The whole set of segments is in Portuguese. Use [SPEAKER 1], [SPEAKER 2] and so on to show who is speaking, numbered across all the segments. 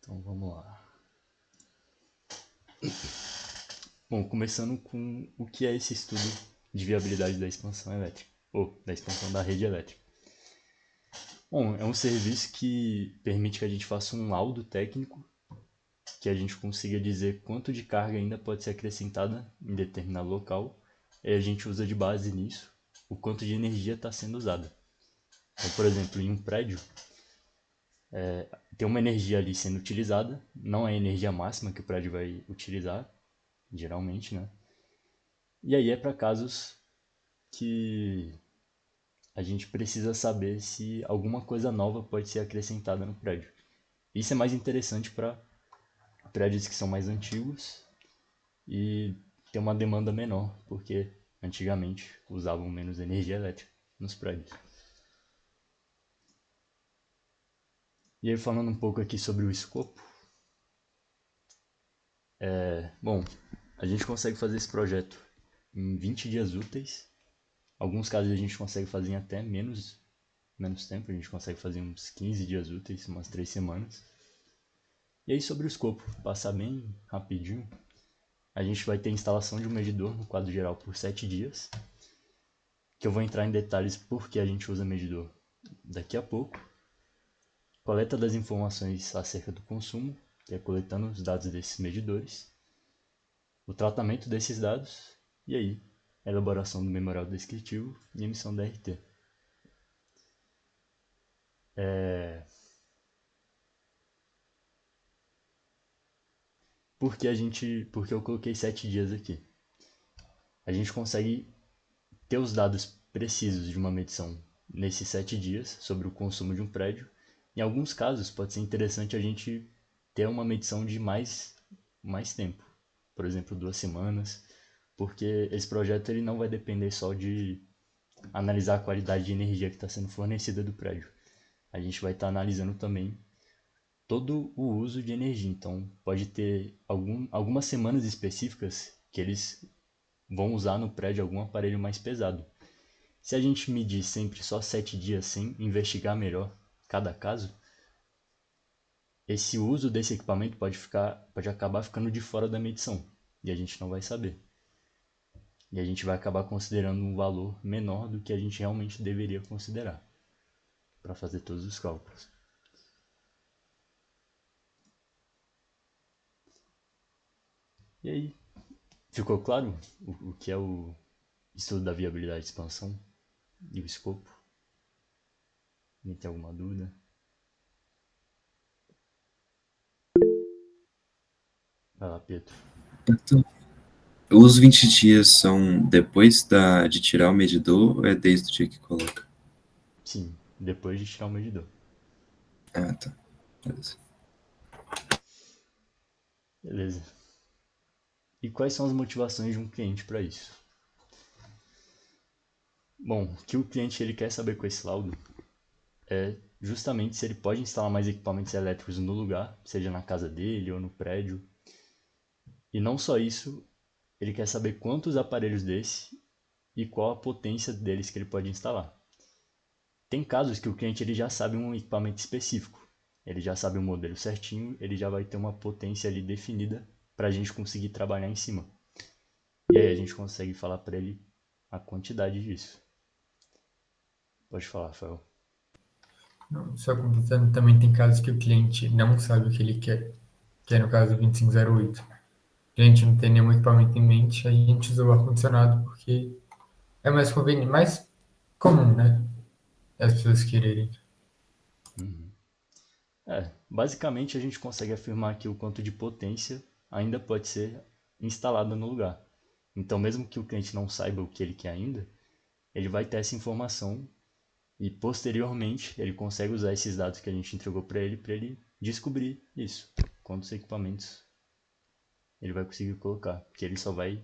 [SPEAKER 1] Então vamos lá. Bom, começando com o que é esse estudo de viabilidade da expansão elétrica, ou da expansão da rede elétrica. Bom, é um serviço que permite que a gente faça um laudo técnico, que a gente consiga dizer quanto de carga ainda pode ser acrescentada em determinado local, e a gente usa de base nisso o quanto de energia está sendo usada. Então, por exemplo, em um prédio, tem uma energia ali sendo utilizada, não é a energia máxima que o prédio vai utilizar, geralmente, né? E aí é para casos que a gente precisa saber se alguma coisa nova pode ser acrescentada no prédio. Isso é mais interessante para prédios que são mais antigos e tem uma demanda menor, porque antigamente usavam menos energia elétrica nos prédios. E aí falando um pouco aqui sobre o escopo, bom, a gente consegue fazer esse projeto em 20 dias úteis. Alguns casos a gente consegue fazer em até menos tempo, a gente consegue fazer uns 15 dias úteis, umas 3 semanas. E aí sobre o escopo, passar bem rapidinho, a gente vai ter a instalação de um medidor no quadro geral por 7 dias, que eu vou entrar em detalhes por que a gente usa medidor daqui a pouco. Coleta das informações acerca do consumo, que é coletando os dados desses medidores. O tratamento desses dados, e aí, a elaboração do memorial descritivo e emissão da RT. Por que eu coloquei 7 dias aqui? A gente consegue ter os dados precisos de uma medição nesses 7 dias sobre o consumo de um prédio. Em alguns casos, pode ser interessante a gente ter uma medição de mais tempo, por exemplo, 2 semanas, porque esse projeto ele não vai depender só de analisar a qualidade de energia que está sendo fornecida do prédio. A gente vai estar analisando também todo o uso de energia. Então, pode ter algumas semanas específicas que eles vão usar no prédio algum aparelho mais pesado. Se a gente medir sempre só 7 dias sem investigar melhor cada caso, esse uso desse equipamento pode acabar ficando de fora da medição e a gente não vai saber. E a gente vai acabar considerando um valor menor do que a gente realmente deveria considerar para fazer todos os cálculos. E aí, ficou claro o que é o estudo da viabilidade de expansão e o escopo? Alguém tem alguma dúvida? Vai lá, Pedro.
[SPEAKER 2] Então, os 20 dias são depois de tirar o medidor ou é desde o dia que coloca?
[SPEAKER 1] Sim, depois de tirar o medidor.
[SPEAKER 2] Ah, tá. Beleza.
[SPEAKER 1] Beleza. E quais são as motivações de um cliente para isso? Bom, o que o cliente ele quer saber com esse laudo é justamente se ele pode instalar mais equipamentos elétricos no lugar, seja na casa dele ou no prédio. E não só isso, ele quer saber quantos aparelhos desse e qual a potência deles que ele pode instalar. Tem casos que o cliente ele já sabe um equipamento específico, ele já sabe o modelo certinho, ele já vai ter uma potência ali definida para a gente conseguir trabalhar em cima. E aí a gente consegue falar para ele a quantidade disso. Pode falar, Rafael.
[SPEAKER 3] Não, só completando, também tem casos que o cliente não sabe o que ele quer, que é no caso do 2508. O cliente não tem nenhum equipamento em mente, aí a gente usa o ar-condicionado porque é mais conveniente, mais comum, né? As pessoas quererem.
[SPEAKER 1] Uhum. Basicamente a gente consegue afirmar que o quanto de potência ainda pode ser instalada no lugar. Então, mesmo que o cliente não saiba o que ele quer ainda, ele vai ter essa informação e posteriormente ele consegue usar esses dados que a gente entregou para ele descobrir isso, quantos equipamentos ele vai conseguir colocar, porque ele só vai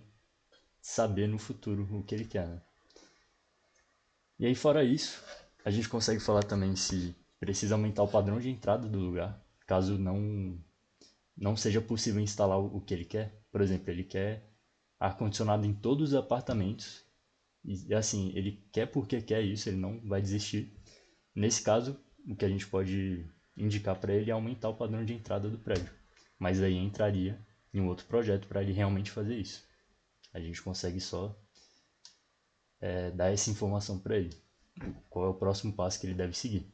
[SPEAKER 1] saber no futuro o que ele quer, né? E aí, fora isso, a gente consegue falar também se precisa aumentar o padrão de entrada do lugar, caso não seja possível instalar o que ele quer. Por exemplo, ele quer ar-condicionado em todos os apartamentos. E ele quer porque quer isso, ele não vai desistir. Nesse caso, o que a gente pode indicar para ele aumentar o padrão de entrada do prédio. Mas aí entraria em um outro projeto para ele realmente fazer isso. A gente consegue só dar essa informação para ele. Qual é o próximo passo que ele deve seguir.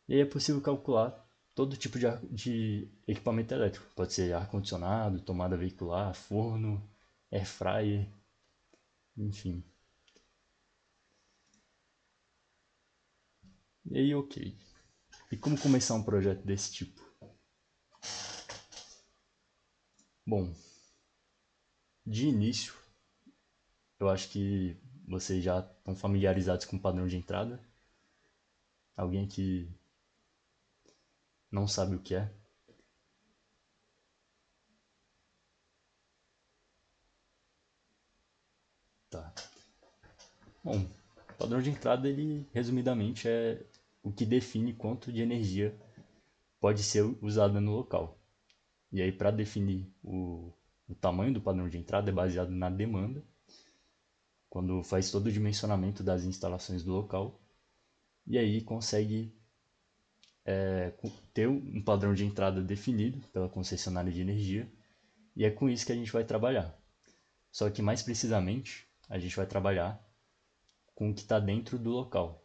[SPEAKER 1] E aí é possível calcular todo tipo de equipamento elétrico. Pode ser ar-condicionado, tomada veicular, forno, air fryer, enfim. E aí, ok. E como começar um projeto desse tipo? Bom, de início, eu acho que vocês já estão familiarizados com o padrão de entrada. Alguém que não sabe o que é? Tá. Bom, o padrão de entrada, ele resumidamente é o que define quanto de energia pode ser usada no local. E aí, para definir o tamanho do padrão de entrada, é baseado na demanda, quando faz todo o dimensionamento das instalações do local, e aí consegue ter um padrão de entrada definido pela concessionária de energia, e é com isso que a gente vai trabalhar. Só que mais precisamente, a gente vai trabalhar com o que está dentro do local,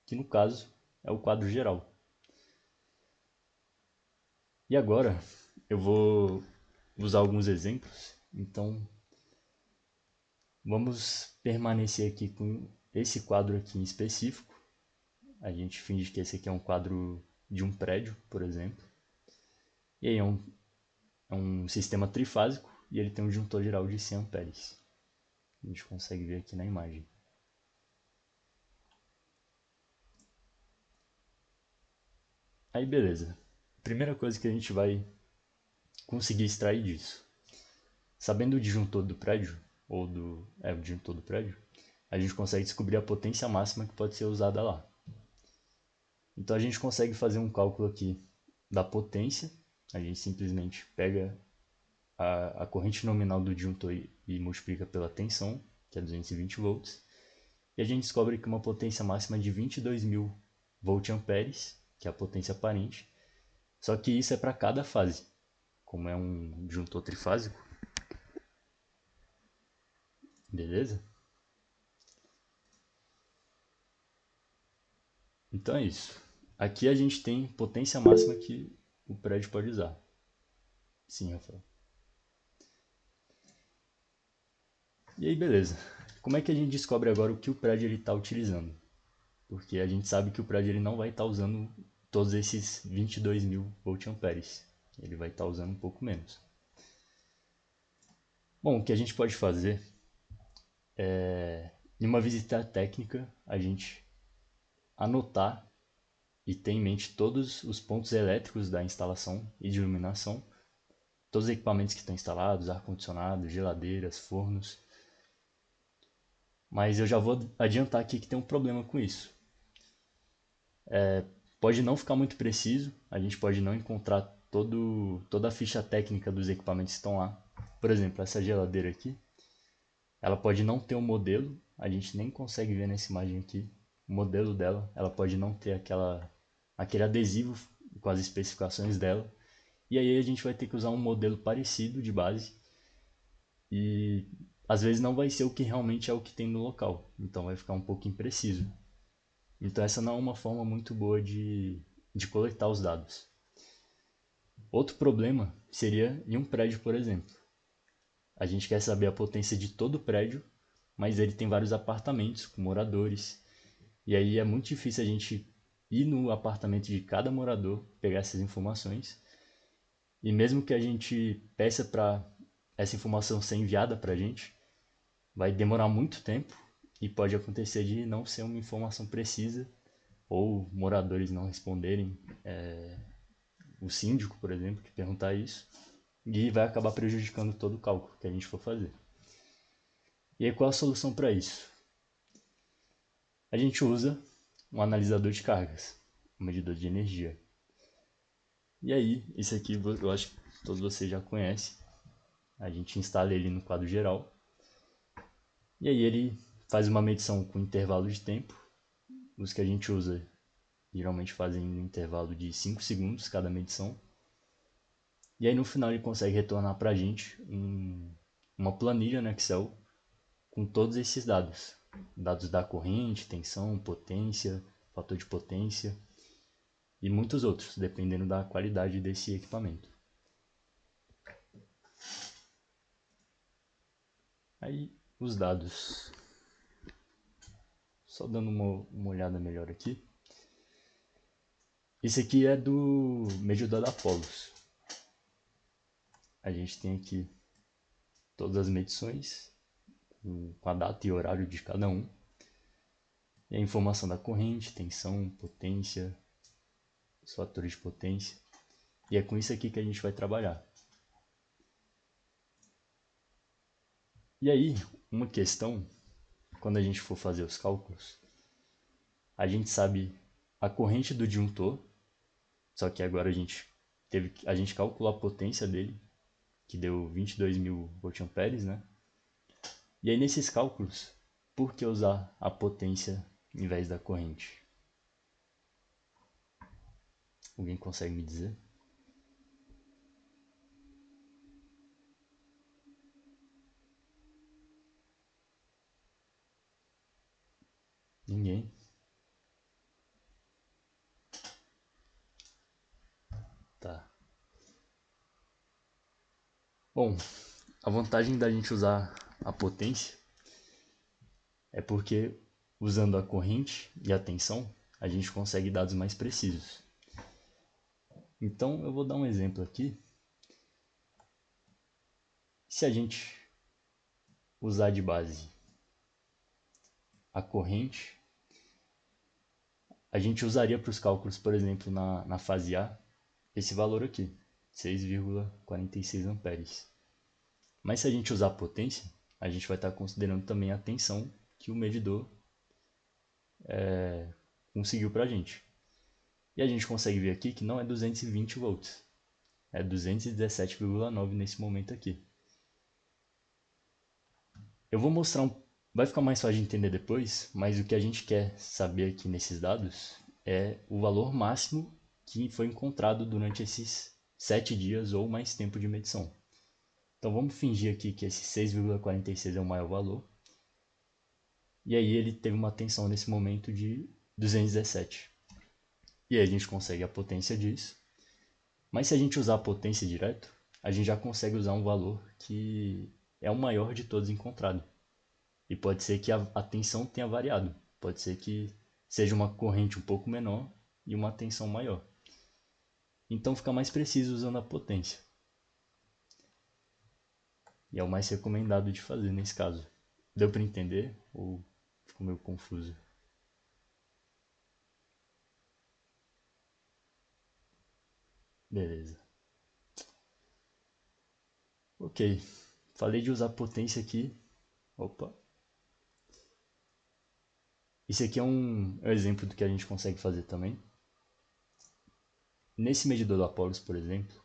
[SPEAKER 1] que no caso é o quadro geral. E agora eu vou usar alguns exemplos, então vamos permanecer aqui com esse quadro aqui em específico. A gente finge que esse aqui é um quadro de um prédio, por exemplo. E aí é um sistema trifásico e ele tem um disjuntor geral de 100 amperes. A gente consegue ver aqui na imagem. Aí beleza. Primeira coisa que a gente vai conseguir extrair disso. Sabendo o disjuntor do prédio, ou o disjuntor do prédio, a gente consegue descobrir a potência máxima que pode ser usada lá. Então a gente consegue fazer um cálculo aqui da potência. A gente simplesmente pega a corrente nominal do disjuntor e multiplica pela tensão, que é 220 volts. E a gente descobre que uma potência máxima de 22.000 volt-amperes, que é a potência aparente. Só que isso é para cada fase. Como é um disjuntor trifásico. Beleza? Então é isso. Aqui a gente tem potência máxima que o prédio pode usar. Sim, Rafael. E aí, beleza. Como é que a gente descobre agora o que o prédio está utilizando? Porque a gente sabe que o prédio ele não vai estar usando todos esses 22.000 volt-amperes. Ele vai estar usando um pouco menos. Bom, o que a gente pode fazer em uma visita técnica, a gente anotar e ter em mente todos os pontos elétricos da instalação e de iluminação, todos os equipamentos que estão instalados, ar-condicionado, geladeiras, fornos. Mas eu já vou adiantar aqui que tem um problema com isso. Pode não ficar muito preciso, a gente pode não encontrar toda a ficha técnica dos equipamentos que estão lá. Por exemplo, essa geladeira aqui, ela pode não ter um modelo, a gente nem consegue ver nessa imagem aqui o modelo dela, ela pode não ter aquele adesivo com as especificações dela, e aí a gente vai ter que usar um modelo parecido de base, e às vezes não vai ser o que realmente é o que tem no local, então vai ficar um pouco impreciso. Então essa não é uma forma muito boa de coletar os dados. Outro problema seria em um prédio, por exemplo. A gente quer saber a potência de todo o prédio, mas ele tem vários apartamentos com moradores. E aí é muito difícil a gente ir no apartamento de cada morador, pegar essas informações. E mesmo que a gente peça para essa informação ser enviada para a gente, vai demorar muito tempo e pode acontecer de não ser uma informação precisa ou moradores não responderem, o síndico, por exemplo, que perguntar isso, e vai acabar prejudicando todo o cálculo que a gente for fazer. E aí qual a solução para isso? A gente usa um analisador de cargas, um medidor de energia. E aí, esse aqui eu acho que todos vocês já conhecem. A gente instala ele no quadro geral. E aí ele faz uma medição com intervalo de tempo. Os que a gente usa Geralmente fazem um intervalo de 5 segundos cada medição. E aí no final ele consegue retornar para a gente uma planilha no Excel com todos esses dados. Dados da corrente, tensão, potência, fator de potência e muitos outros, dependendo da qualidade desse equipamento. Aí os dados, só dando uma olhada melhor aqui. Esse aqui é do medidor da Apollos. A gente tem aqui todas as medições, com a data e horário de cada um. E a informação da corrente, tensão, potência, os fatores de potência. E é com isso aqui que a gente vai trabalhar. E aí, uma questão, quando a gente for fazer os cálculos, a gente sabe a corrente do disjuntor, só que agora a gente calculou a potência dele, que deu 22.000 voltamperes, né? E aí nesses cálculos, por que usar a potência em vez da corrente? Alguém consegue me dizer? Ninguém? Tá. Bom, a vantagem da gente usar a potência é porque usando a corrente e a tensão, a gente consegue dados mais precisos. Então eu vou dar um exemplo aqui. Se a gente usar de base a corrente, a gente usaria para os cálculos, por exemplo, na fase A, esse valor aqui, 6,46 amperes. Mas se a gente usar a potência, a gente vai estar considerando também a tensão que o medidor conseguiu para a gente. E a gente consegue ver aqui que não é 220 volts, é 217,9 nesse momento aqui. Eu vou mostrar vai ficar mais fácil de entender depois, mas o que a gente quer saber aqui nesses dados é o valor máximo que foi encontrado durante esses 7 dias ou mais tempo de medição. Então vamos fingir aqui que esse 6,46 é o maior valor. E aí ele teve uma tensão nesse momento de 217. E aí a gente consegue a potência disso. Mas se a gente usar a potência direto, a gente já consegue usar um valor que é o maior de todos encontrado. E pode ser que a tensão tenha variado. Pode ser que seja uma corrente um pouco menor e uma tensão maior. Então fica mais preciso usando a potência. E é o mais recomendado de fazer nesse caso. Deu para entender ou ficou meio confuso? Beleza. Ok. Falei de usar potência aqui. Opa. Esse aqui é um exemplo do que a gente consegue fazer também. Nesse medidor do Apollos, por exemplo,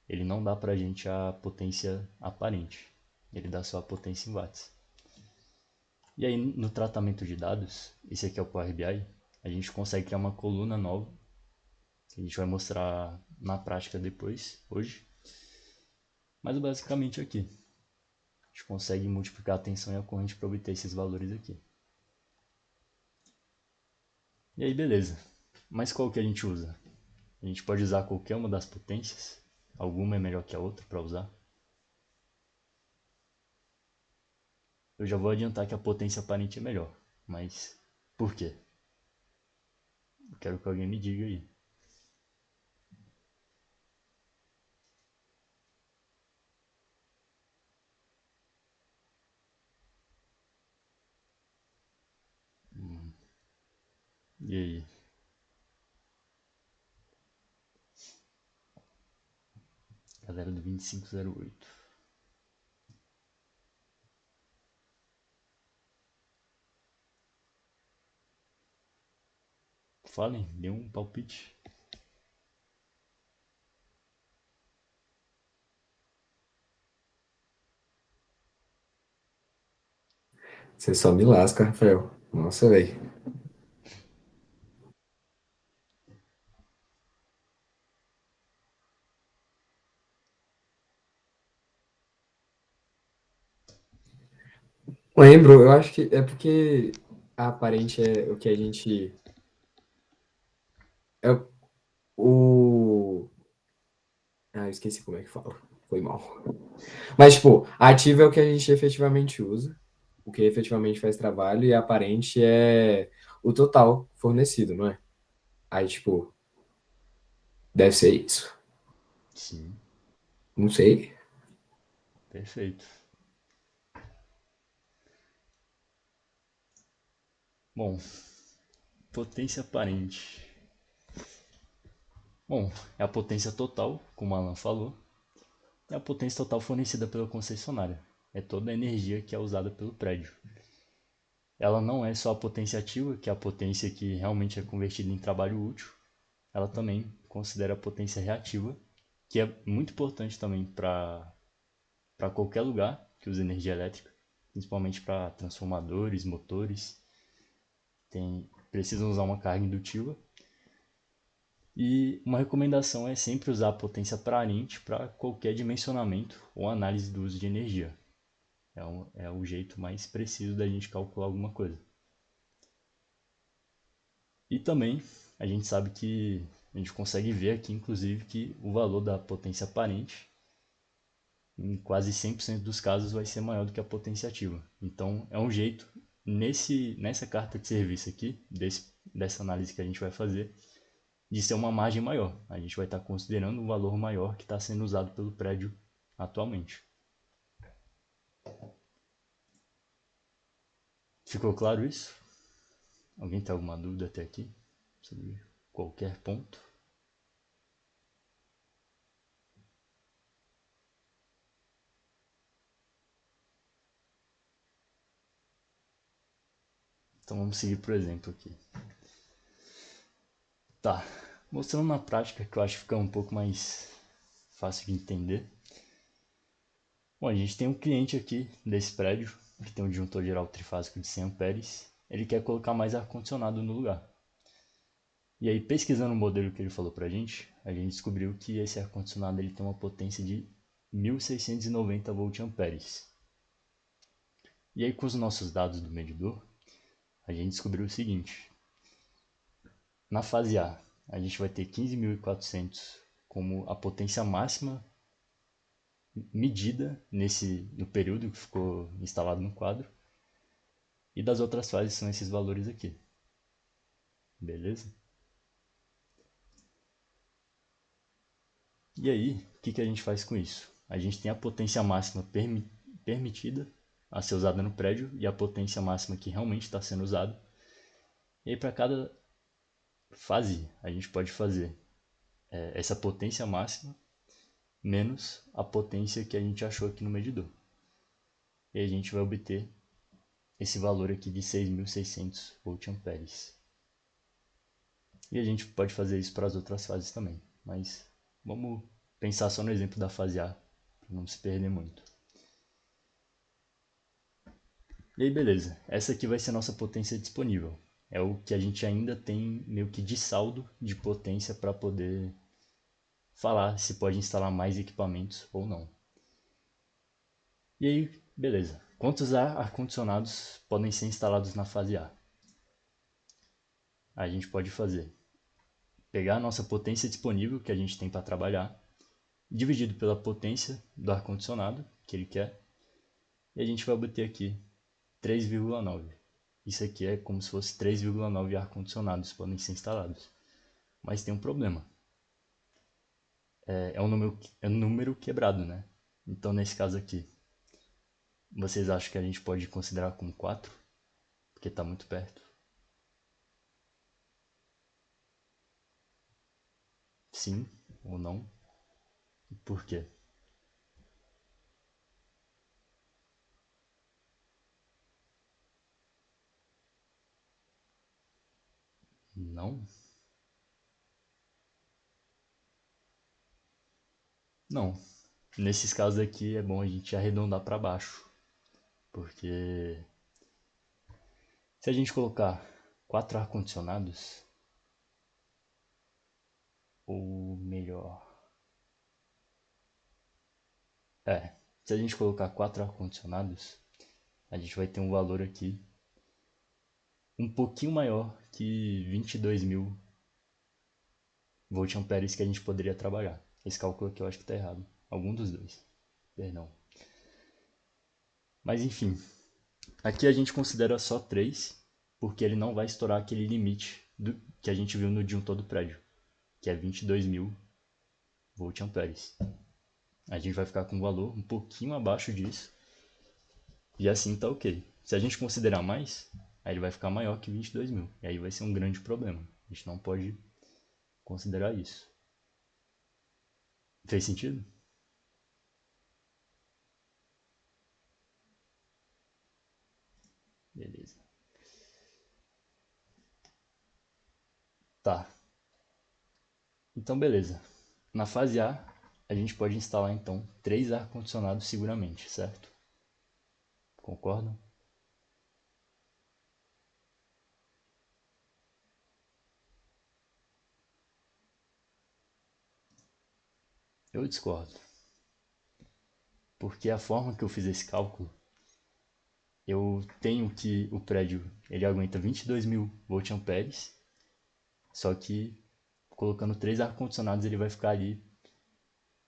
[SPEAKER 1] ele não dá pra gente a potência aparente. Ele dá só a potência em watts. E aí no tratamento de dados, esse aqui é o Power BI, a gente consegue criar uma coluna nova, que a gente vai mostrar na prática depois, hoje. Mas basicamente aqui, a gente consegue multiplicar a tensão e a corrente para obter esses valores aqui. E aí beleza, mas qual que a gente usa? A gente pode usar qualquer uma das potências, alguma é melhor que a outra para usar. Eu já vou adiantar que a potência aparente é melhor, mas por quê? Eu quero que alguém me diga aí. E aí? Galera do 2508. Falem, dê um palpite.
[SPEAKER 4] Você só me lasca, Rafael. Nossa, velho. Lembro, eu acho que é porque a aparente é o que a gente. É o. Ah, eu esqueci como é que fala. Foi mal. Mas, tipo, ativo é o que a gente efetivamente usa, o que efetivamente faz trabalho, e aparente é o total fornecido, não é? Aí, tipo, deve ser isso.
[SPEAKER 1] Sim,
[SPEAKER 4] Não sei.
[SPEAKER 1] perfeito. Bom, potência aparente. Bom, é a potência total, como o Alan falou, é a potência total fornecida pela concessionária. É toda a energia que é usada pelo prédio. Ela não é só a potência ativa, que é a potência que realmente é convertida em trabalho útil. Ela também considera a potência reativa, que é muito importante também para qualquer lugar que use energia elétrica, principalmente para transformadores, motores, precisam usar uma carga indutiva. E uma recomendação é sempre usar a potência aparente para qualquer dimensionamento ou análise do uso de energia. É o jeito mais preciso da gente calcular alguma coisa. E também a gente sabe que a gente consegue ver aqui, inclusive, que o valor da potência aparente, em quase 100% dos casos, vai ser maior do que a potência ativa. Então, é um jeito, nessa carta de serviço aqui, dessa análise que a gente vai fazer, de ser uma margem maior. A gente vai estar considerando um valor maior que está sendo usado pelo prédio atualmente. Ficou claro isso? Alguém tem alguma dúvida até aqui sobre qualquer ponto? Então vamos seguir por exemplo aqui. Tá, mostrando na prática que eu acho que fica um pouco mais fácil de entender. Bom, a gente tem um cliente aqui desse prédio, que tem um disjuntor geral trifásico de 100 amperes. Ele quer colocar mais ar-condicionado no lugar. E aí, pesquisando o modelo que ele falou pra gente, a gente descobriu que esse ar-condicionado ele tem uma potência de 1690 volt-amperes. E aí, com os nossos dados do medidor, a gente descobriu o seguinte. Na fase a gente vai ter 15.400 como a potência máxima medida no período que ficou instalado no quadro. E das outras fases são esses valores aqui. Beleza? E aí, o que a gente faz com isso? A gente tem a potência máxima permitida a ser usada no prédio e a potência máxima que realmente está sendo usada. E aí, para cada fase, a gente pode fazer essa potência máxima menos a potência que a gente achou aqui no medidor. E a gente vai obter esse valor aqui de 6.600 volt-amperes. E a gente pode fazer isso para as outras fases também. Mas vamos pensar só no exemplo da fase A, para não se perder muito. E aí, beleza. Essa aqui vai ser a nossa potência disponível. É o que a gente ainda tem meio que de saldo de potência para poder falar se pode instalar mais equipamentos ou não. E aí, beleza. Quantos ar-condicionados podem ser instalados na fase A? A gente pode pegar a nossa potência disponível que a gente tem para trabalhar, dividido pela potência do ar-condicionado que ele quer, e a gente vai obter aqui 3,9. Isso aqui é como se fosse 3,9 ar-condicionados podem ser instalados. Mas tem um problema. É um número quebrado, né? Então, nesse caso aqui, vocês acham que a gente pode considerar como 4? Porque está muito perto. Sim ou não? E por quê? Não? Não. Nesses casos aqui é bom a gente arredondar para baixo. Porque se a gente colocar 4 ar-condicionados, ou melhor, se a gente colocar 4 ar-condicionados, a gente vai ter um valor aqui um pouquinho maior que 22.000 volt-amperes que a gente poderia trabalhar. Esse cálculo aqui eu acho que está errado. Algum dos dois. Perdão. Mas enfim, aqui a gente considera só 3, porque ele não vai estourar aquele limite que a gente viu no disjuntor do prédio, que é 22.000 volt-amperes. A gente vai ficar com um valor um pouquinho abaixo disso, e assim tá ok. Se a gente considerar mais, aí ele vai ficar maior que 22.000, e aí vai ser um grande problema. A gente não pode considerar isso. Fez sentido? Beleza. Tá. Então, beleza. Na fase A, a gente pode instalar então 3 ar-condicionados seguramente, certo? Concordam? Eu discordo. Porque a forma que eu fiz esse cálculo, eu tenho que o prédio ele aguenta 22.000 volt-amperes, só que colocando 3 ar-condicionados ele vai ficar ali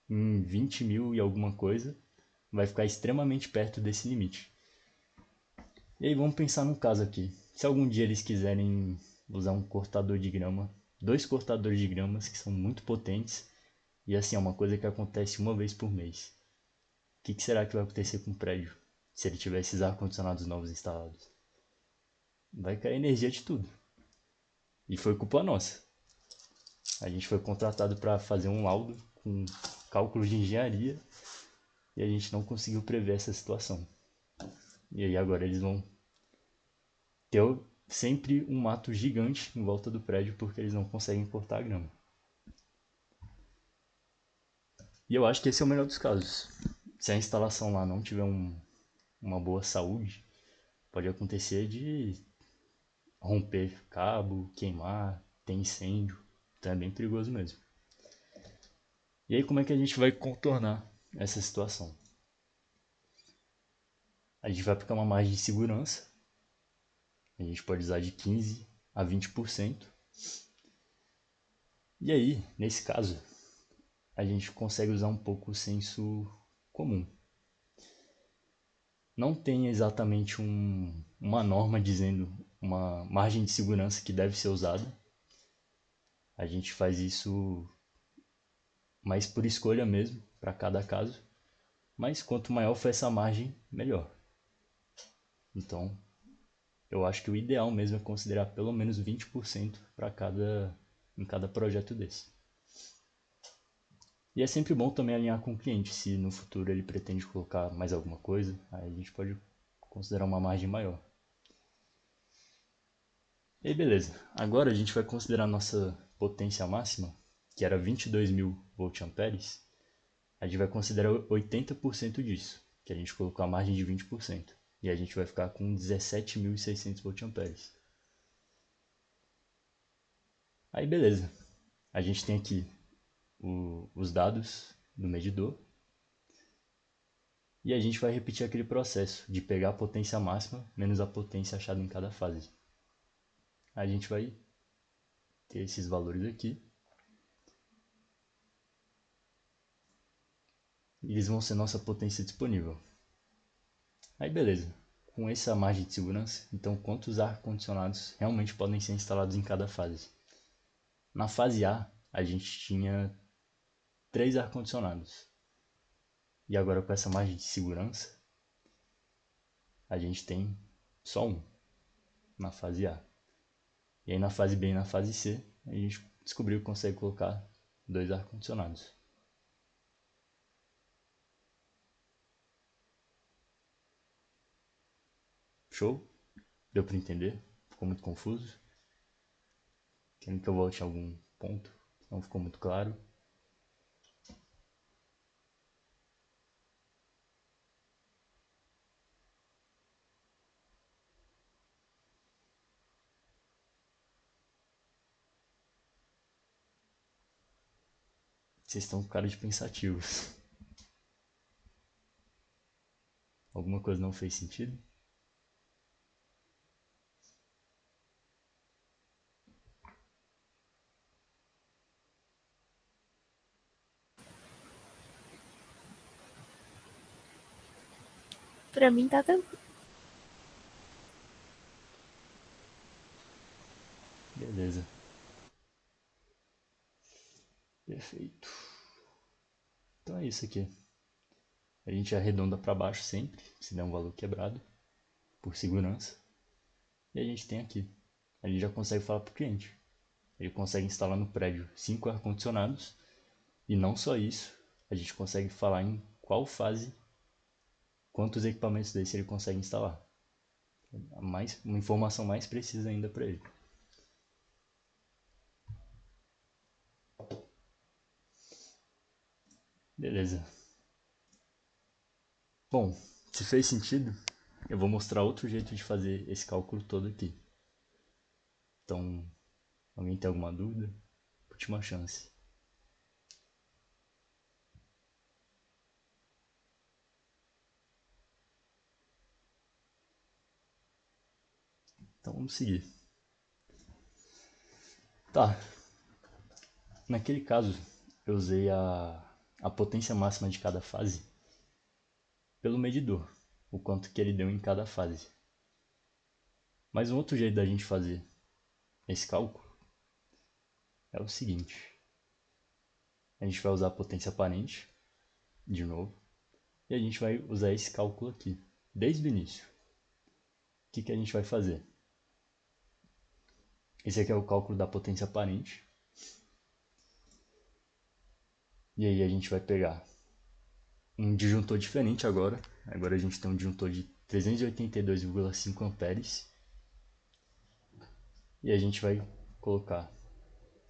[SPEAKER 1] em 20.000 e alguma coisa, vai ficar extremamente perto desse limite. E aí vamos pensar num caso aqui. Se algum dia eles quiserem usar um cortador de grama, 2 cortadores de gramas que são muito potentes, e assim é uma coisa que acontece uma vez por mês. O que será que vai acontecer com o prédio se ele tiver esses ar-condicionados novos instalados? Vai cair energia de tudo. E foi culpa nossa. A gente foi contratado para fazer um laudo com cálculos de engenharia e a gente não conseguiu prever essa situação. E aí agora eles vão ter sempre um mato gigante em volta do prédio porque eles não conseguem cortar a grama. E eu acho que esse é o melhor dos casos. Se a instalação lá não tiver uma boa saúde, pode acontecer de romper cabo, queimar, ter incêndio. Então é bem perigoso mesmo. E aí como é que a gente vai contornar essa situação? A gente vai aplicar uma margem de segurança. A gente pode usar de 15 a 20%. E aí, nesse caso, a gente consegue usar um pouco o senso comum. Não tem exatamente uma norma dizendo uma margem de segurança que deve ser usada. A gente faz isso mais por escolha mesmo, para cada caso. Mas quanto maior for essa margem, melhor. Então, eu acho que o ideal mesmo é considerar pelo menos 20% em cada projeto desse. E é sempre bom também alinhar com o cliente, se no futuro ele pretende colocar mais alguma coisa, aí a gente pode considerar uma margem maior. E aí beleza, agora a gente vai considerar a nossa potência máxima, que era 22.000 volt-amperes, a gente vai considerar 80% disso, que a gente colocou a margem de 20%, e a gente vai ficar com 17.600 volt-amperes. Aí beleza, a gente tem aqui os dados do medidor, e a gente vai repetir aquele processo de pegar a potência máxima menos a potência achada em cada fase. A gente vai ter esses valores aqui. E eles vão ser nossa potência disponível. Aí beleza. Com essa margem de segurança, então quantos ar-condicionados realmente podem ser instalados em cada fase? Na fase a gente tinha 3 ar-condicionados. E agora com essa margem de segurança, a gente tem só um na fase A. E aí na fase B e na fase C, a gente descobriu que consegue colocar 2 ar-condicionados. Show? Deu para entender? Ficou muito confuso? Querem que eu volte em algum ponto? Não ficou muito claro? Vocês estão com cara de pensativos. Alguma coisa não fez sentido?
[SPEAKER 5] Pra mim tá tranquilo.
[SPEAKER 1] Beleza. Perfeito. Então é isso aqui. A gente arredonda para baixo sempre, se der um valor quebrado, por segurança. E a gente tem aqui. A gente já consegue falar para o cliente. Ele consegue instalar no prédio 5 ar-condicionados. E não só isso, a gente consegue falar em qual fase, quantos equipamentos desse ele consegue instalar. Uma informação mais precisa ainda para ele. Beleza. Bom, se fez sentido, eu vou mostrar outro jeito de fazer esse cálculo todo aqui. Então, alguém tem alguma dúvida? Última chance. Então vamos seguir. Tá. Naquele caso, eu usei a potência máxima de cada fase pelo medidor, o quanto que ele deu em cada fase. Mas um outro jeito da gente fazer esse cálculo é o seguinte. A gente vai usar a potência aparente, de novo, e a gente vai usar esse cálculo aqui, desde o início. O que a gente vai fazer? Esse aqui é o cálculo da potência aparente. E aí a gente vai pegar um disjuntor diferente agora. Agora a gente tem um disjuntor de 382,5 amperes. E a gente vai colocar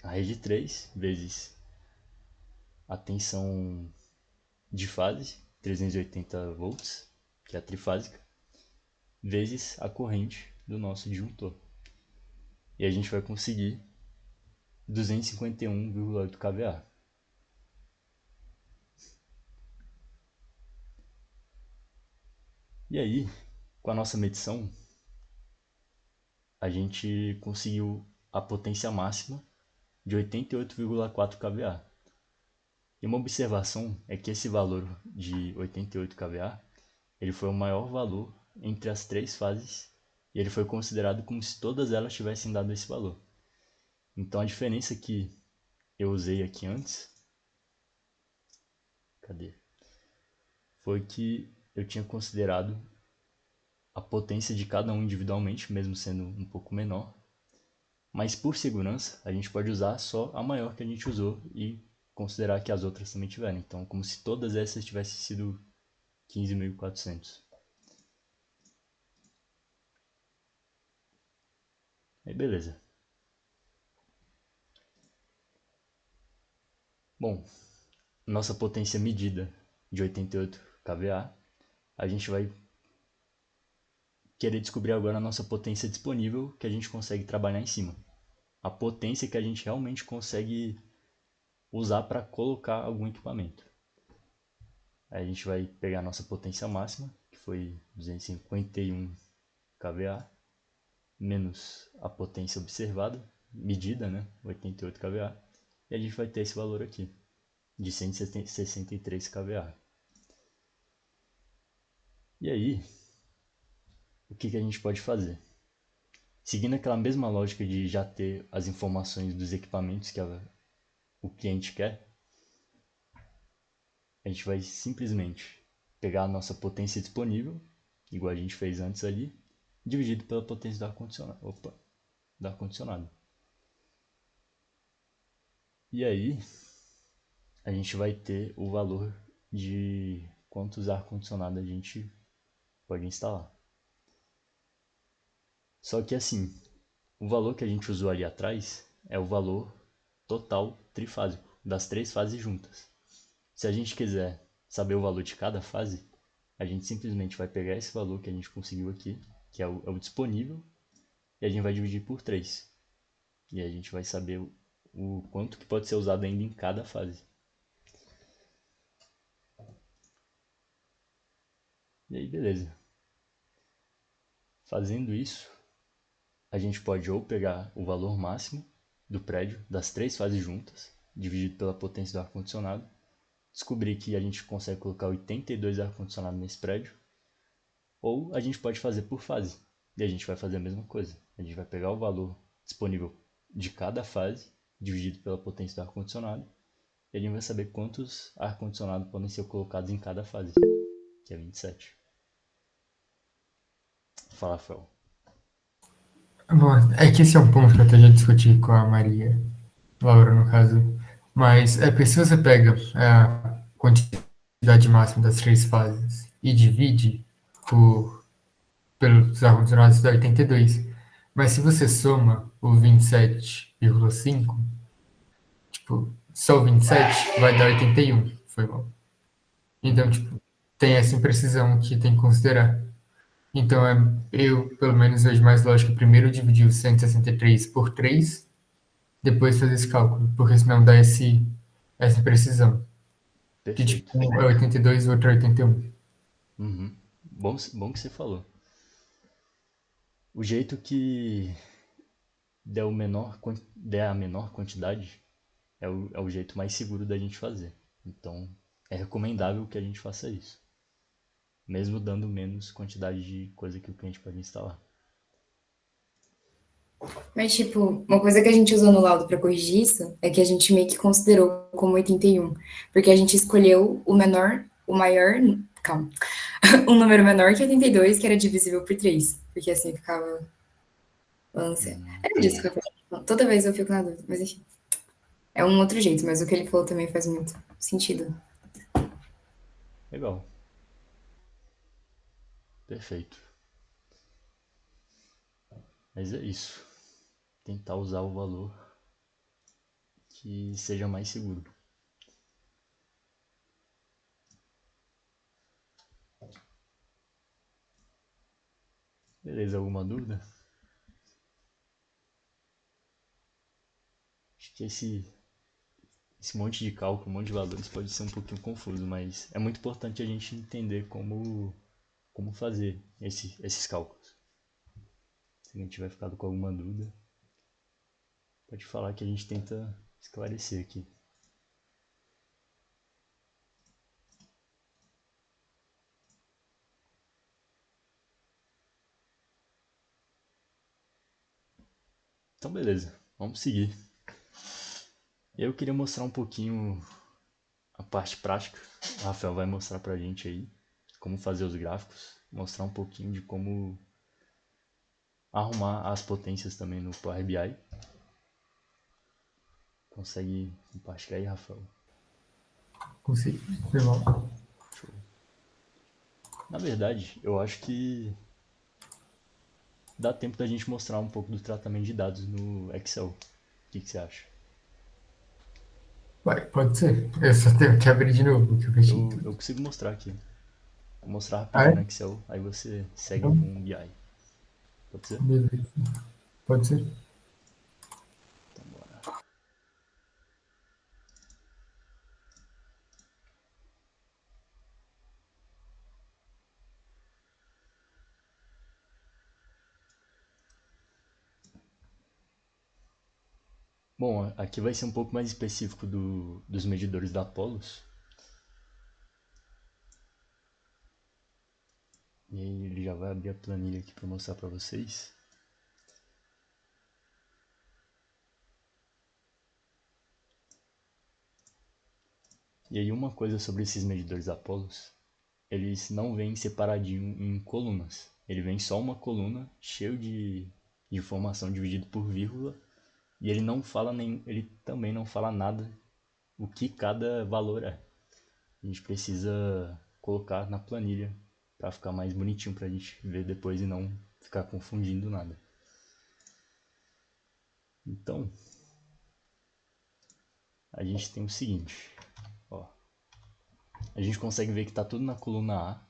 [SPEAKER 1] a rede 3 vezes a tensão de fase, 380 volts, que é a trifásica, vezes a corrente do nosso disjuntor. E a gente vai conseguir 251,8 kVA. E aí, com a nossa medição, a gente conseguiu a potência máxima de 88,4 kVA. E uma observação é que esse valor de 88 kVA, ele foi o maior valor entre as três fases e ele foi considerado como se todas elas tivessem dado esse valor. Então a diferença que eu usei aqui antes, foi que eu tinha considerado a potência de cada um individualmente, mesmo sendo um pouco menor. Mas por segurança, a gente pode usar só a maior que a gente usou e considerar que as outras também tiveram. Então, como se todas essas tivessem sido 15.400. Aí beleza. Bom, nossa potência medida de 88 kVA, a gente vai querer descobrir agora a nossa potência disponível que a gente consegue trabalhar em cima. A potência que a gente realmente consegue usar para colocar algum equipamento. Aí a gente vai pegar a nossa potência máxima, que foi 251 kVA, menos a potência observada, medida, né, 88 kVA, e a gente vai ter esse valor aqui, de 163 kVA. E aí, o que a gente pode fazer? Seguindo aquela mesma lógica de já ter as informações dos equipamentos que o cliente quer, a gente vai simplesmente pegar a nossa potência disponível, igual a gente fez antes ali, dividido pela potência do ar-condicionado. E aí, a gente vai ter o valor de quantos ar-condicionado a gente pode instalar. Só que assim, o valor que a gente usou ali atrás é o valor total trifásico, das três fases juntas. Se a gente quiser saber o valor de cada fase, a gente simplesmente vai pegar esse valor que a gente conseguiu aqui, que é o disponível, e a gente vai dividir por 3. E a gente vai saber o quanto que pode ser usado ainda em cada fase. E aí, beleza. Fazendo isso, a gente pode ou pegar o valor máximo do prédio, das três fases juntas, dividido pela potência do ar-condicionado, descobrir que a gente consegue colocar 82 ar-condicionados nesse prédio, Ou a gente pode fazer por fase. E a gente vai fazer a mesma coisa. A gente vai pegar o valor disponível de cada fase, dividido pela potência do ar-condicionado, e a gente vai saber quantos ar-condicionado podem ser colocados em cada fase, que é 27. Fala, Fel.
[SPEAKER 3] Bom, é que esse é um ponto que eu até já discuti com a Maria, Laura, no caso. Mas é porque se você pega a quantidade máxima das três fases e divide por, pelos ar-condicionados dá 82. Mas se você soma o 27,5, tipo, só o 27 vai dar 81. Foi mal. Então, tipo, tem essa imprecisão que tem que considerar. Então, eu, pelo menos, vejo mais lógico primeiro dividir o 163 por 3, depois fazer esse cálculo, porque senão dá essa imprecisão. Que, tipo,
[SPEAKER 1] Perfeito.
[SPEAKER 3] um é 82 e o outro é 81.
[SPEAKER 1] Uhum. Bom que você falou. O jeito que der a menor quantidade é o jeito mais seguro da gente fazer. Então, é recomendável que a gente faça isso. Mesmo dando menos quantidade de coisa que o cliente pode instalar.
[SPEAKER 5] Mas, tipo, uma coisa que a gente usou no laudo para corrigir isso é que a gente meio que considerou como 81, porque a gente escolheu o menor, o maior, calma, um número menor que 82, que era divisível por 3, porque assim ficava balanceado. É disso que eu fico. Toda vez eu fico na dúvida, mas enfim. É um outro jeito, mas o que ele falou também faz muito sentido.
[SPEAKER 1] Legal. Perfeito. Mas é isso. Tentar usar o valor que seja mais seguro. Beleza, alguma dúvida? Acho que esse monte de cálculo, um monte de valores pode ser um pouquinho confuso, mas é muito importante a gente entender como fazer esses cálculos. Se a gente tiver ficado com alguma dúvida, pode falar que a gente tenta esclarecer aqui. Então beleza, vamos seguir. Eu queria mostrar um pouquinho a parte prática. O Rafael vai mostrar pra gente aí como fazer os gráficos, mostrar um pouquinho de como arrumar as potências também no Power BI. Consegue compartilhar aí, Rafael?
[SPEAKER 3] Consegui. Foi mal.
[SPEAKER 1] Show. Na verdade, eu acho que dá tempo da gente mostrar um pouco do tratamento de dados no Excel. O que você acha?
[SPEAKER 3] Vai, pode ser. Eu só tenho que abrir de novo, porque eu fechei
[SPEAKER 1] Eu
[SPEAKER 3] tudo.
[SPEAKER 1] consigo mostrar aqui. Vou mostrar
[SPEAKER 3] Ah,
[SPEAKER 1] rapidinho
[SPEAKER 3] é?
[SPEAKER 1] no Excel, aí você segue
[SPEAKER 3] Então,
[SPEAKER 1] com o BI. Pode ser?
[SPEAKER 3] beleza. Pode ser.
[SPEAKER 1] Então bora. Bom, aqui vai ser um pouco mais específico dos medidores da Apollos. E aí ele já vai abrir a planilha aqui para mostrar para vocês. E aí uma coisa sobre esses medidores Apollos, eles não vêm separadinho em colunas. Ele vem só uma coluna cheio de informação dividido por vírgula e ele também não fala nada o que cada valor é. A gente precisa colocar na planilha para ficar mais bonitinho para a gente ver depois e não ficar confundindo nada. Então, a gente tem o seguinte, ó, a gente consegue ver que está tudo na coluna A.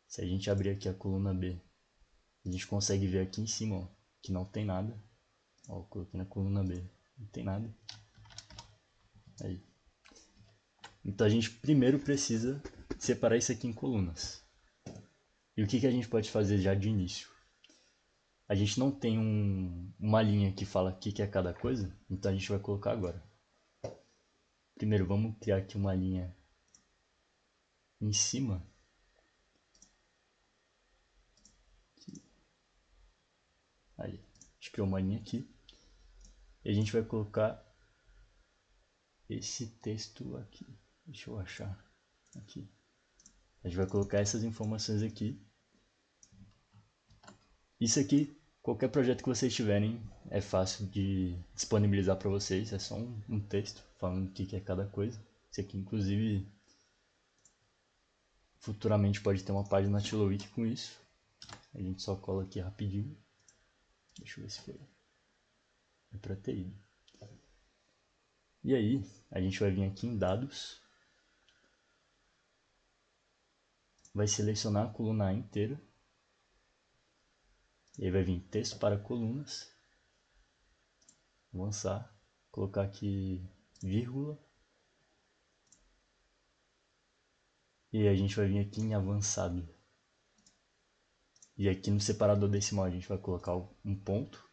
[SPEAKER 1] Se a gente abrir aqui a coluna B, a gente consegue ver aqui em cima, ó, que não tem nada. Ó, coloquei na coluna B, não tem nada. Aí. Então a gente primeiro precisa separar isso aqui em colunas. E o que a gente pode fazer já de início? A gente não tem uma linha que fala o que é cada coisa, então a gente vai colocar agora. Primeiro vamos criar aqui uma linha em cima Aí, a gente criou uma linha aqui. E a gente vai colocar esse texto aqui. Deixa eu achar aqui. A gente vai colocar essas informações aqui. Isso aqui, qualquer projeto que vocês tiverem, é fácil de disponibilizar para vocês. É só um texto falando o que é cada coisa. Isso aqui, inclusive, futuramente pode ter uma página na TiloWiki com isso. A gente só cola aqui rapidinho. Deixa eu ver se foi. É para ter ido. E aí, a gente vai vir aqui em dados. Vai selecionar a coluna A inteira. E aí vai vir texto para colunas. Avançar. Colocar aqui vírgula. E a gente vai vir aqui em avançado. E aqui no separador decimal a gente vai colocar um ponto.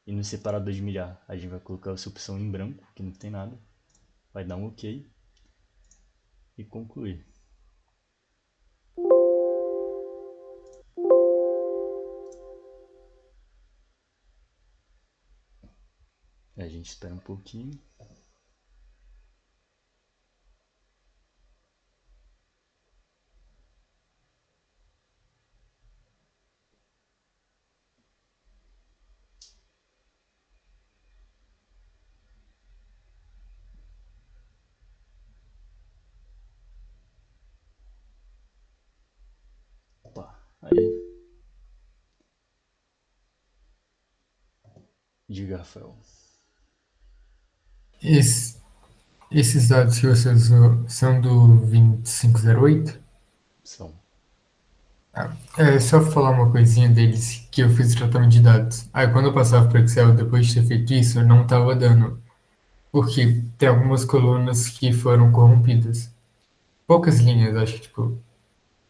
[SPEAKER 1] E no separador de milhar a gente vai colocar essa opção em branco, que não tem nada. Vai dar um OK. E concluir. A gente espera um pouquinho. Opa, aí. Diga, Rafael.
[SPEAKER 3] Esses dados que você usou são do 2508?
[SPEAKER 1] São.
[SPEAKER 3] É só falar uma coisinha deles que eu fiz o tratamento de dados. Aí quando eu passava para o Excel, depois de ter feito isso, eu não estava dando. Porque tem algumas colunas que foram corrompidas. Poucas linhas, acho que tipo,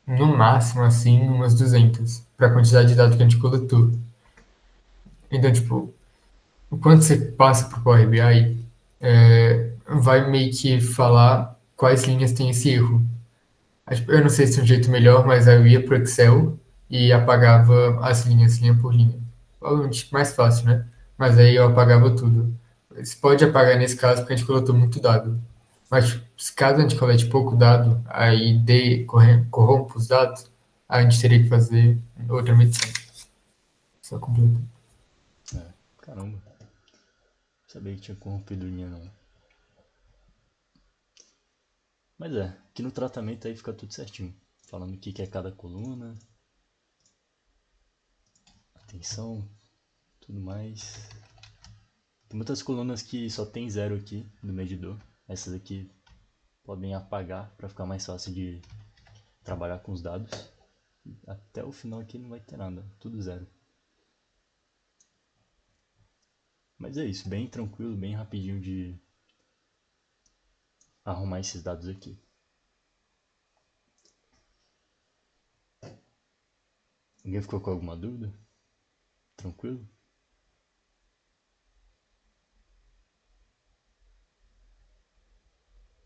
[SPEAKER 3] no máximo assim, umas 200, para a quantidade de dados que a gente coletou. Então, tipo, quando você passa para o Power BI, vai meio que falar quais linhas tem esse erro. Eu não sei se tem um jeito melhor, mas aí eu ia para o Excel e apagava as linhas, linha por linha. Provavelmente mais fácil, né? Mas aí eu apagava tudo. Você pode apagar nesse caso porque a gente coletou muito dado. Mas se caso a gente colete pouco dado, aí corrompa os dados, a gente teria que fazer outra medição. Só completo.
[SPEAKER 1] Caramba. Não sabia que tinha corrompido linha não. Mas aqui no tratamento aí fica tudo certinho. Falando o que é cada coluna. Atenção. Tudo mais. Tem muitas colunas que só tem 0 aqui no medidor. Essas aqui podem apagar para ficar mais fácil de trabalhar com os dados. Até o final aqui não vai ter nada, tudo 0. Mas é isso, bem tranquilo, bem rapidinho de arrumar esses dados aqui. Alguém ficou com alguma dúvida? Tranquilo?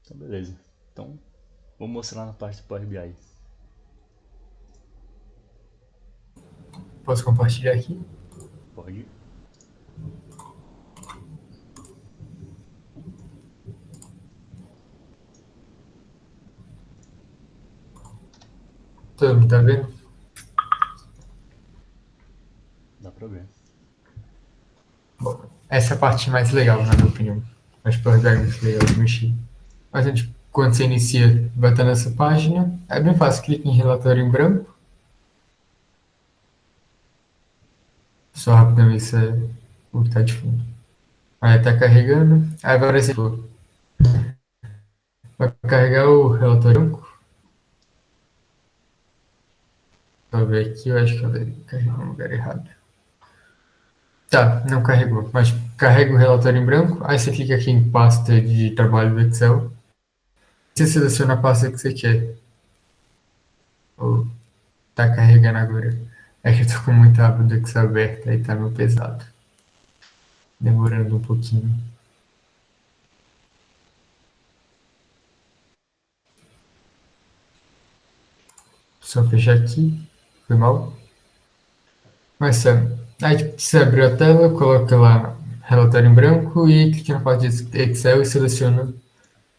[SPEAKER 1] Então beleza. Então vou mostrar na parte do Power BI.
[SPEAKER 3] Posso compartilhar aqui?
[SPEAKER 1] Pode.
[SPEAKER 3] Todo mundo tá vendo?
[SPEAKER 1] Dá pra ver.
[SPEAKER 3] Bom, essa é a parte mais legal, na minha opinião. Acho que o Power BI é muito legal de mexer. Mas quando você inicia, vai estar nessa página. É bem fácil, clica em relatório em branco. Só rapidamente isso é o que está de fundo. Aí está carregando. Aí vai aparecer. Vai carregar o relatório em branco. Deixa eu ver aqui, eu acho que eu carreguei no lugar errado. Tá, não carregou, mas carrega o relatório em branco. Aí você clica aqui em pasta de trabalho do Excel. Você seleciona a pasta que você quer. Oh, tá carregando agora. É que eu tô com muita aba do Excel aberta, aí tá meio pesado. Demorando um pouquinho. Só fechar aqui. Foi mal? Mas Aí, tipo, você abriu a tela, coloca lá relatório em branco e clica na parte de Excel e seleciona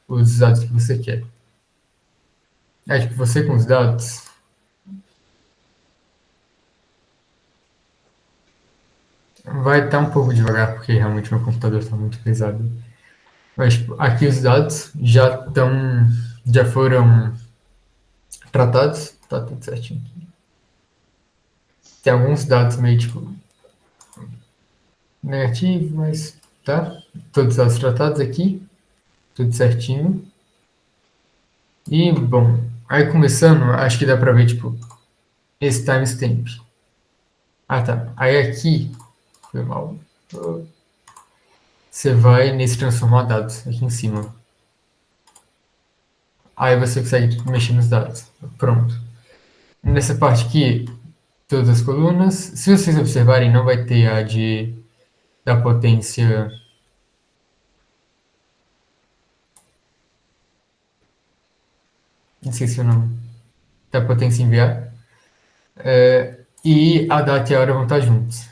[SPEAKER 3] os dados que você quer. Aí, tipo, você com os dados, vai estar um pouco devagar, porque realmente meu computador está muito pesado. Mas, tipo, aqui os dados já foram tratados, tá tudo certinho. Tem alguns dados meio, tipo, negativos, mas tá. Todos os dados tratados aqui, tudo certinho. E, bom, aí começando, acho que dá pra ver, tipo, esse timestamp. Ah, tá. Aí aqui, foi mal. Você vai nesse transformar dados, aqui em cima. Aí você consegue mexer nos dados. Pronto. Nessa parte aqui, todas as colunas. Se vocês observarem, não vai ter a da potência. Não sei se o nome. Da potência enviar. E a data e a hora vão estar juntos.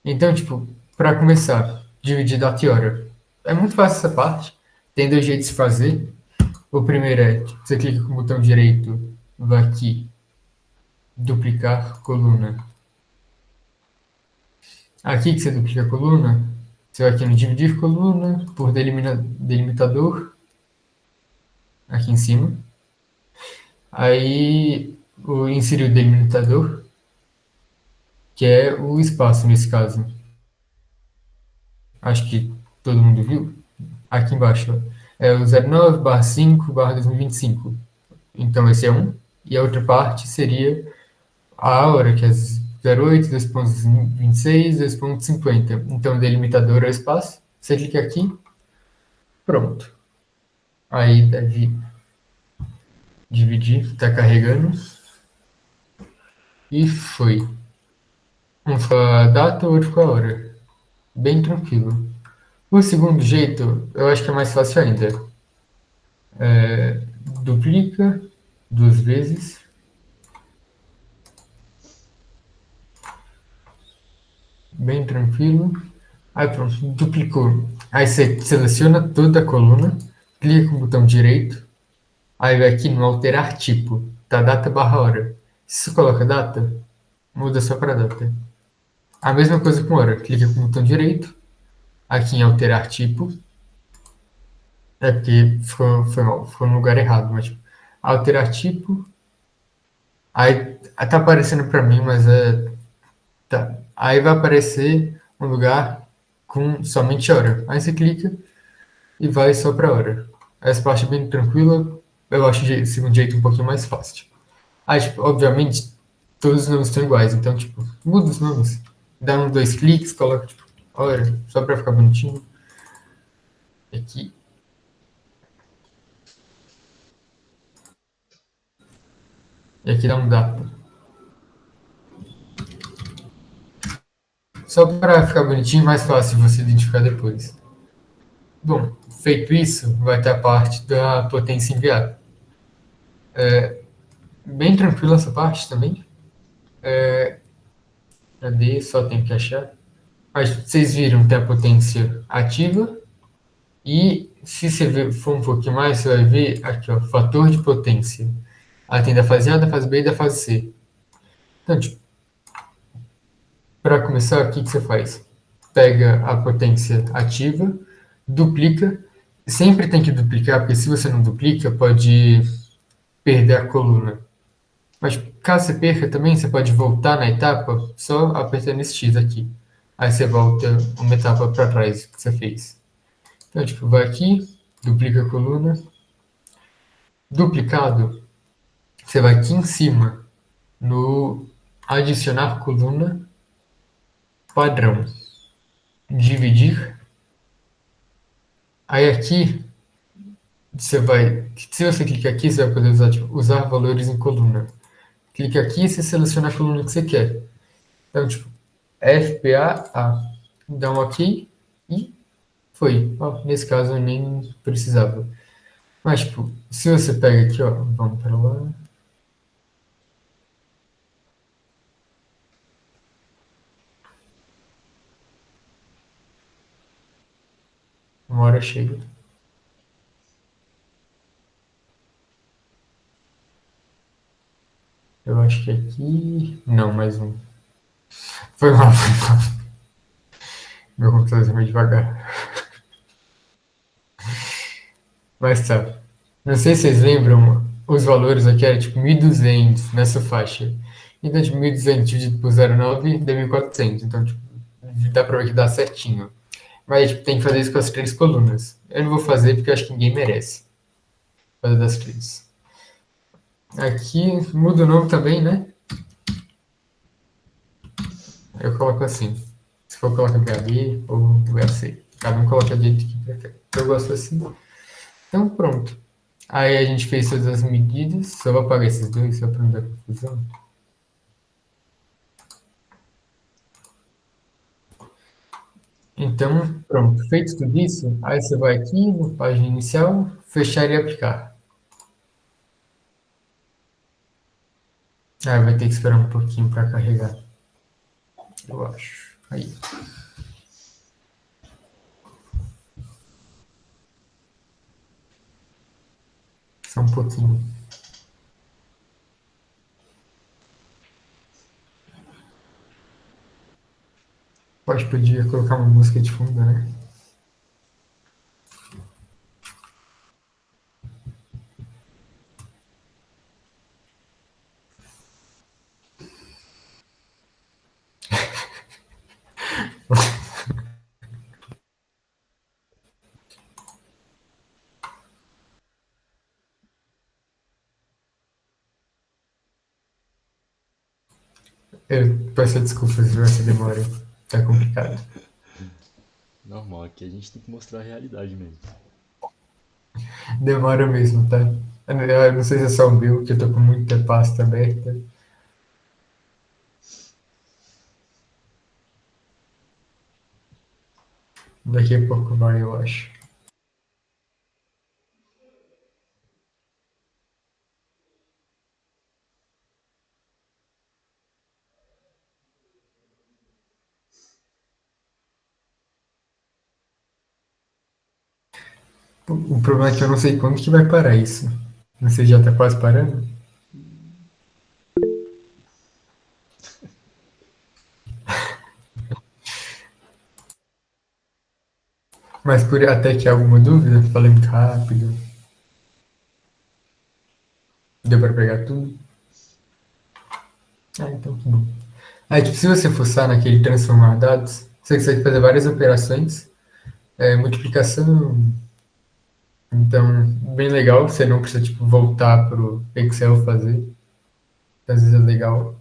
[SPEAKER 3] Então, tipo, para começar, dividir data e hora. É muito fácil essa parte. Tem dois jeitos de fazer. O primeiro é, tipo, você clica com o botão direito, vai aqui, duplicar coluna. Aqui que você duplica a coluna, você vai aqui no dividir coluna, por delimitador, aqui em cima. Aí, inserir o delimitador, que é o espaço nesse caso. Acho que todo mundo viu. Aqui embaixo, ó, é o 09/5/2025. Então, esse é um. E a outra parte seria a hora, que é 08, 2.26, 2.50. Então, o delimitador é o espaço. Você clica aqui, pronto. Aí deve dividir, está carregando. E foi. Um ficou a data, o outro ficou a hora. Bem tranquilo. O segundo jeito, eu acho que é mais fácil ainda. Duplica duas vezes. Bem tranquilo. Aí pronto, duplicou. Aí você seleciona toda a coluna, clica com o botão direito, aí vai aqui no alterar tipo, tá data barra hora. Se você coloca data, muda só para data. A mesma coisa com hora, clica com o botão direito, aqui em alterar tipo, é porque foi mal, ficou no lugar errado, mas tipo, alterar tipo, aí tá aparecendo para mim, mas tá. Aí vai aparecer um lugar com somente hora. Aí você clica e vai só para hora. Essa parte é bem tranquila, eu acho o segundo jeito um pouquinho mais fácil. Aí, tipo, obviamente, todos os nomes estão iguais, então, tipo, muda os nomes. Dá um, dois cliques, coloca, tipo, hora, só para ficar bonitinho. Aqui. E aqui dá um data. Só para ficar bonitinho, mais fácil de você identificar depois. Bom, feito isso, vai ter a parte da potência enviada. Bem tranquila essa parte também. Cadê? Só tem que achar. Mas vocês viram, tem a potência ativa. E se você for um pouquinho mais, você vai ver aqui, ó, fator de potência. Aí tem da fase A, da fase B e da fase C. Então, tipo, para começar, o que você faz? Pega a potência ativa, duplica. Sempre tem que duplicar, porque se você não duplica, pode perder a coluna. Mas caso você perca também, você pode voltar na etapa só apertando esse X aqui. Aí você volta uma etapa para trás que você fez. Então, tipo, vai aqui, duplica a coluna. Duplicado, você vai aqui em cima no adicionar coluna padrão. Dividir. Aí aqui, se você clicar aqui, você vai poder usar, tipo, usar valores em coluna. Clica aqui e você seleciona a coluna que você quer. Então, tipo, FPA. Dá um OK e foi. Ó, nesse caso eu nem precisava. Mas, tipo, se você pega aqui, ó, vamos para lá. Uma hora chega. Eu acho que aqui. Não, mais um. Foi mal, foi mal. Meu computador é meio devagar. Mas tá. Não sei se vocês lembram, os valores aqui era tipo 1.200 nessa faixa. Então, tipo, 1.200 dividido por 0,9 dá 1.400. Então, tipo, dá pra ver que dá certinho. Mas, tipo, tem que fazer isso com as três colunas. Eu não vou fazer porque eu acho que ninguém merece fazer das três. Aqui, muda o nome também, né? Eu coloco assim. Se for, coloca BAB ou BAC. Cada um coloca do jeito que prefere. Eu gosto assim. Então, pronto. Aí a gente fez todas as medidas. Só vou apagar esses dois, só para não dar confusão. Então, pronto. Feito tudo isso, aí você vai aqui na página inicial, fechar e aplicar. Aí vai ter que esperar um pouquinho para carregar. Eu acho. Aí. Só um pouquinho. Podia colocar uma música de fundo, né? Eu peço desculpas por essa demora. Tá complicado.
[SPEAKER 1] Normal, aqui a gente tem que mostrar a realidade mesmo.
[SPEAKER 3] Demora mesmo, tá? Eu não sei se é só o meu, que eu tô com muita pasta aberta. Daqui a pouco vai, eu acho. O problema é que eu não sei quando que vai parar isso. Não sei, já tá quase parando? Mas por até que alguma dúvida, falei muito rápido. Deu para pegar tudo? Ah, então que bom. Aí, tipo, se você fuçar naquele transformar dados, você consegue fazer várias operações, multiplicação. Então, bem legal, você não precisa, tipo, voltar pro Excel fazer. Às vezes é legal.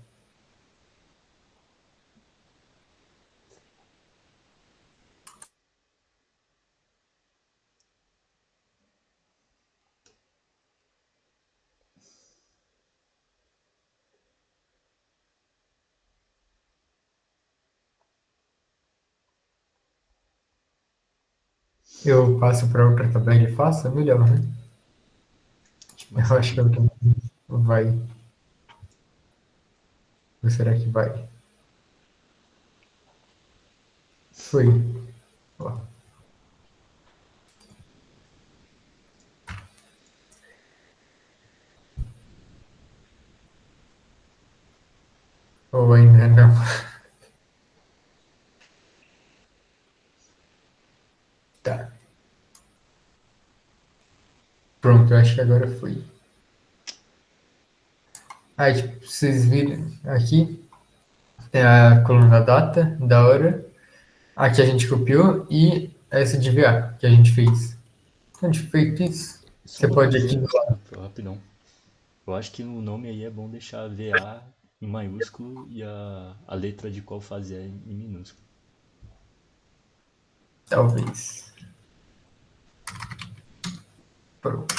[SPEAKER 3] Eu passo para outra tabela e faço, é melhor, né?
[SPEAKER 1] Mais
[SPEAKER 3] Eu acho que
[SPEAKER 1] rápido.
[SPEAKER 3] vai. Ou será que vai? Foi. Ó. Ou ainda não. Tá. Pronto, eu acho que agora foi. Aí, tipo, vocês viram aqui, tem a coluna da data, da hora. Aqui a gente copiou e essa de VA que a gente fez. A gente feito isso.
[SPEAKER 1] Só
[SPEAKER 3] Você
[SPEAKER 1] uma
[SPEAKER 3] pode aqui
[SPEAKER 1] coisinha,
[SPEAKER 3] do lado.
[SPEAKER 1] rapidão. Eu acho que no nome aí é bom deixar VA em maiúsculo e a letra de qual fase é em minúsculo.
[SPEAKER 3] Talvez. Pronto.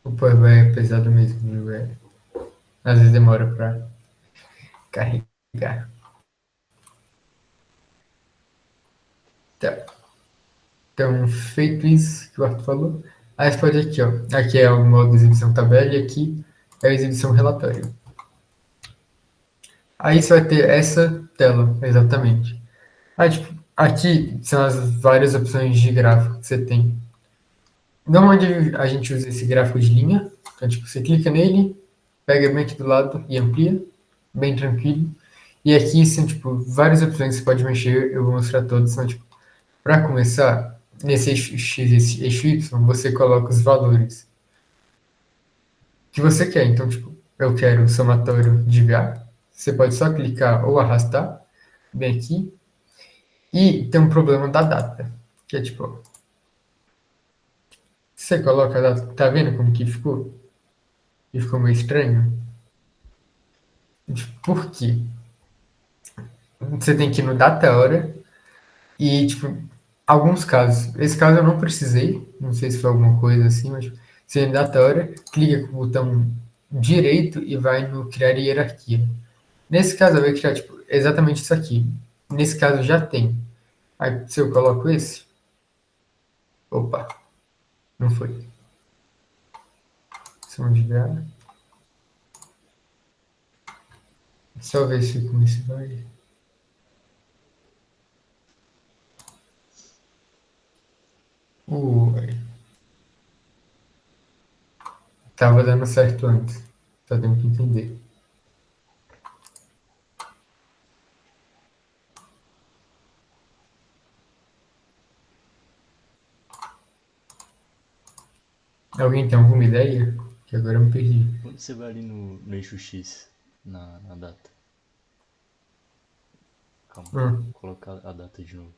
[SPEAKER 3] O Power é pesado mesmo, viu, velho? Às vezes demora pra carregar. Tá. Então, feito isso que o Arthur falou, aí você pode aqui, ó. Aqui é o modo de exibição tabela e aqui é a exibição relatório. Aí você vai ter essa tela, exatamente. Aí, tipo, aqui são as várias opções de gráfico que você tem. Normalmente a gente usa esse gráfico de linha. Então, tipo, você clica nele, pega bem aqui do lado e amplia, bem tranquilo. E aqui são, tipo, várias opções que você pode mexer. Eu vou mostrar todas. Então, tipo, para começar, nesse eixo X, esse eixo Y, você coloca os valores que você quer. Então, tipo, eu quero o somatório de VA. Você pode só clicar ou arrastar bem aqui. E tem um problema da data, que é tipo, você coloca a data, tá vendo como que ficou? E ficou meio estranho. Tipo, por quê? Você tem que ir no data hora e, tipo, alguns casos. Esse caso eu não precisei, não sei se foi alguma coisa assim, mas você no data hora, clica com o botão direito e vai no criar hierarquia. Nesse caso eu vou criar, tipo, exatamente isso aqui. Nesse caso já tem. Aí se eu coloco esse, opa, não foi. São de VA. Só ver se como isso vai. Uai. Tava dando certo antes. Só tenho que entender. Alguém tem alguma ideia? Que agora eu me perdi.
[SPEAKER 1] Quando você vai ali no eixo X, na data. Calma, vou colocar a data de novo.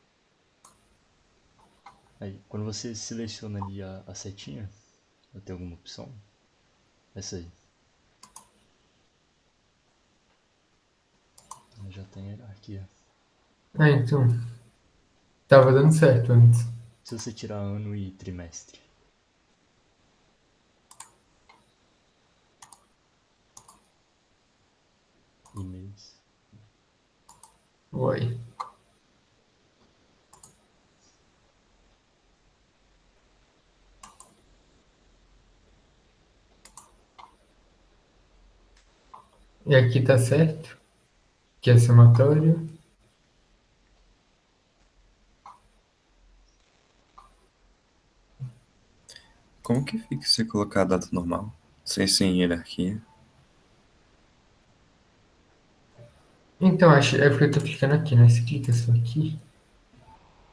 [SPEAKER 1] Aí, quando você seleciona ali a setinha, vai ter alguma opção? Essa aí. Já tem hierarquia.
[SPEAKER 3] Ah, então. Tava dando certo antes.
[SPEAKER 1] Se você tirar ano e trimestre. E mês.
[SPEAKER 3] Uai. E aqui tá certo. Que é somatório.
[SPEAKER 2] Como que fica se você colocar a data normal? Sem hierarquia?
[SPEAKER 3] Então, acho. É porque eu tô clicando aqui, né? Você clica só aqui.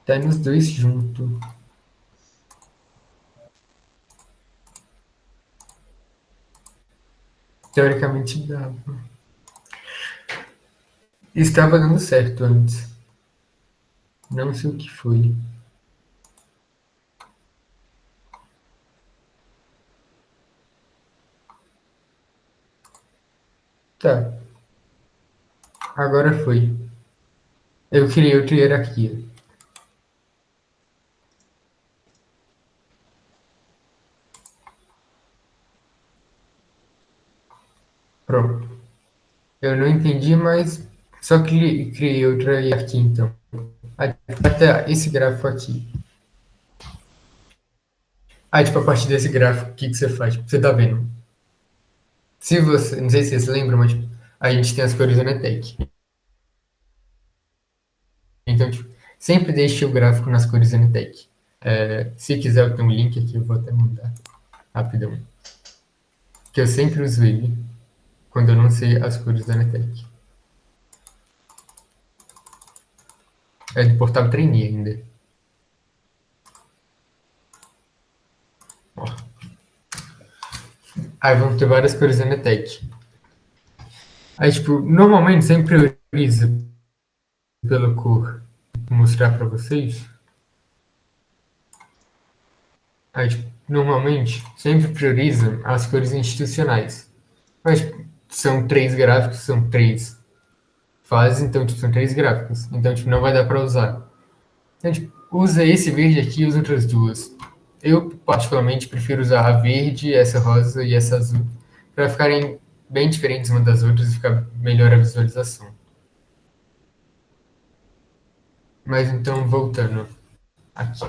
[SPEAKER 3] Tá nos dois junto. Teoricamente dava. Estava dando certo antes. Não sei o que foi. Tá. Agora foi. Eu criei outra hierarquia. Pronto. Eu não entendi, mas só criei outra hierarquia então. Até esse gráfico aqui. Aí, tipo, a partir desse gráfico, o que você faz? Tipo, você tá vendo? Se você, não sei se vocês lembram, mas tipo, a gente tem as cores Anetec. Então, tipo, sempre deixe o gráfico nas cores Anetec. Se quiser, eu tenho um link aqui, eu vou até mandar rapidão. Que eu sempre uso ele quando eu não sei as cores da Anetec. É do portal Trainee ainda. Ó. Aí vão ter várias cores da Anetec. Aí, tipo, normalmente sempre prioriza pela cor. Vou mostrar para vocês. Aí, tipo, normalmente sempre prioriza as cores institucionais. Mas tipo, são 3 gráficos, são 3 fases, então tipo, são 3 gráficos. Então tipo, não vai dar para usar. Então, tipo, usa esse verde aqui e as outras duas. Eu, particularmente, prefiro usar a verde, essa rosa e essa azul, para ficarem bem diferentes uma das outras e ficar melhor a visualização. Mas então, voltando aqui.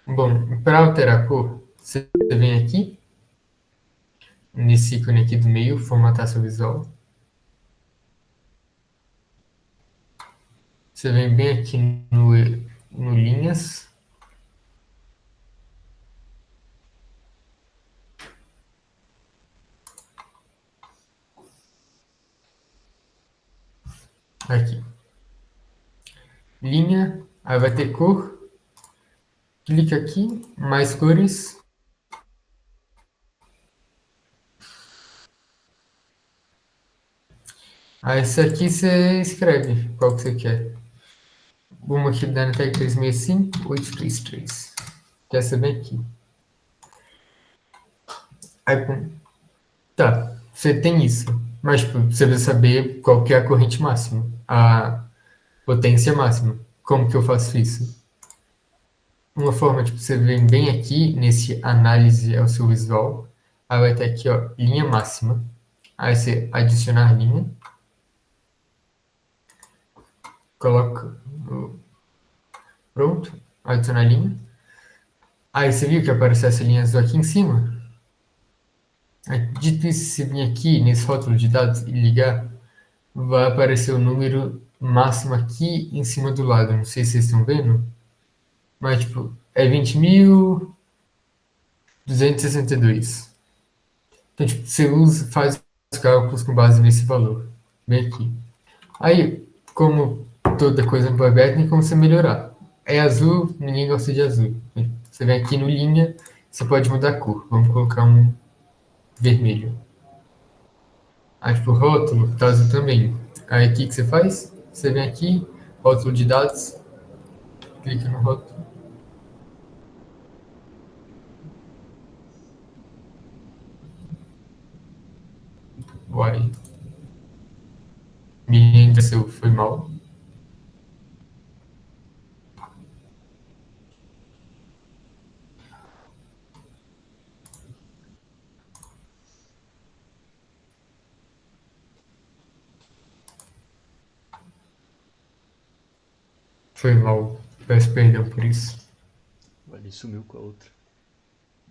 [SPEAKER 3] Bom, para alterar a cor, você vem aqui, nesse ícone aqui do meio, formatar seu visual. Você vem bem aqui no linhas. Aqui. Linha, aí vai ter cor. Clica aqui, mais cores. Aí esse aqui você escreve qual que você quer. Uma aqui da Anatec 365, 833. Que essa bem aqui. Aí, tá, você tem isso. Mas tipo, você precisa saber qual que é a corrente máxima. A potência máxima. Como que eu faço isso? Uma forma, tipo, você vem bem aqui nesse análise ao seu visual. Aí vai ter aqui, ó, linha máxima. Aí você adicionar linha. Coloca. Pronto. Adicionar linha. Aí você viu que apareceu essa linha azul aqui em cima? Aí, dito isso, se vir aqui nesse rótulo de dados e ligar, vai aparecer o número máximo aqui em cima do lado. Não sei se vocês estão vendo. Mas, tipo, é 20.262. Então, tipo, você usa, faz os cálculos com base nesse valor. Bem aqui. Aí, como toda coisa no Power BI, tem como você melhorar. É azul, ninguém gosta de azul. Você vem aqui no linha, você pode mudar a cor. Vamos colocar um vermelho. Aí, tipo, rótulo, tá azul também. Aí, o que você faz? Você vem aqui, rótulo de dados, clica no rótulo. Uai. Minha impressão foi mal. Foi mal. Peço perdão por isso.
[SPEAKER 1] Ele sumiu com a outra.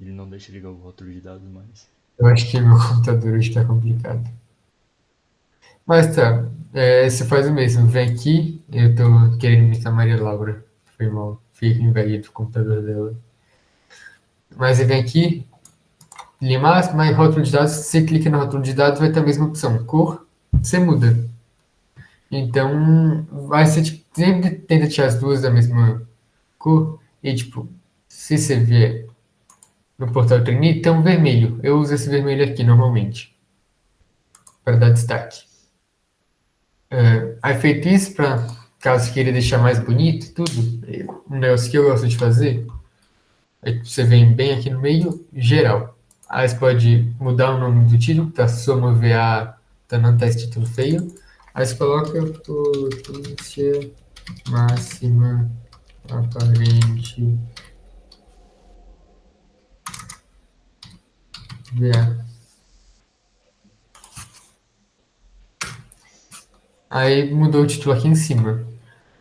[SPEAKER 1] Ele não deixa ligar o rótulo de dados mais.
[SPEAKER 3] Eu acho que meu computador hoje tá complicado. Mas tá, você faz o mesmo. Vem aqui, eu tô querendo imitar a Maria Laura. Foi mal. Fica em velho do computador dela. Mas você vem aqui, linha máxima e rótulo de dados. Se você clica no rótulo de dados, vai ter a mesma opção. Cor, você muda. Então, vai ser tipo, sempre tenta tirar as duas da mesma cor. E tipo, se você vier no portal Trainee, tem um vermelho. Eu uso esse vermelho aqui normalmente. Para dar destaque. Aí feito isso, para caso queira deixar mais bonito e tudo, um negócio que eu gosto de fazer, é que você vem bem aqui no meio, geral. Aí você pode mudar o nome do título, tá? Soma VA, tá, não tá esse título feio. Aí você coloca potência máxima aparente VA. Aí mudou o título aqui em cima.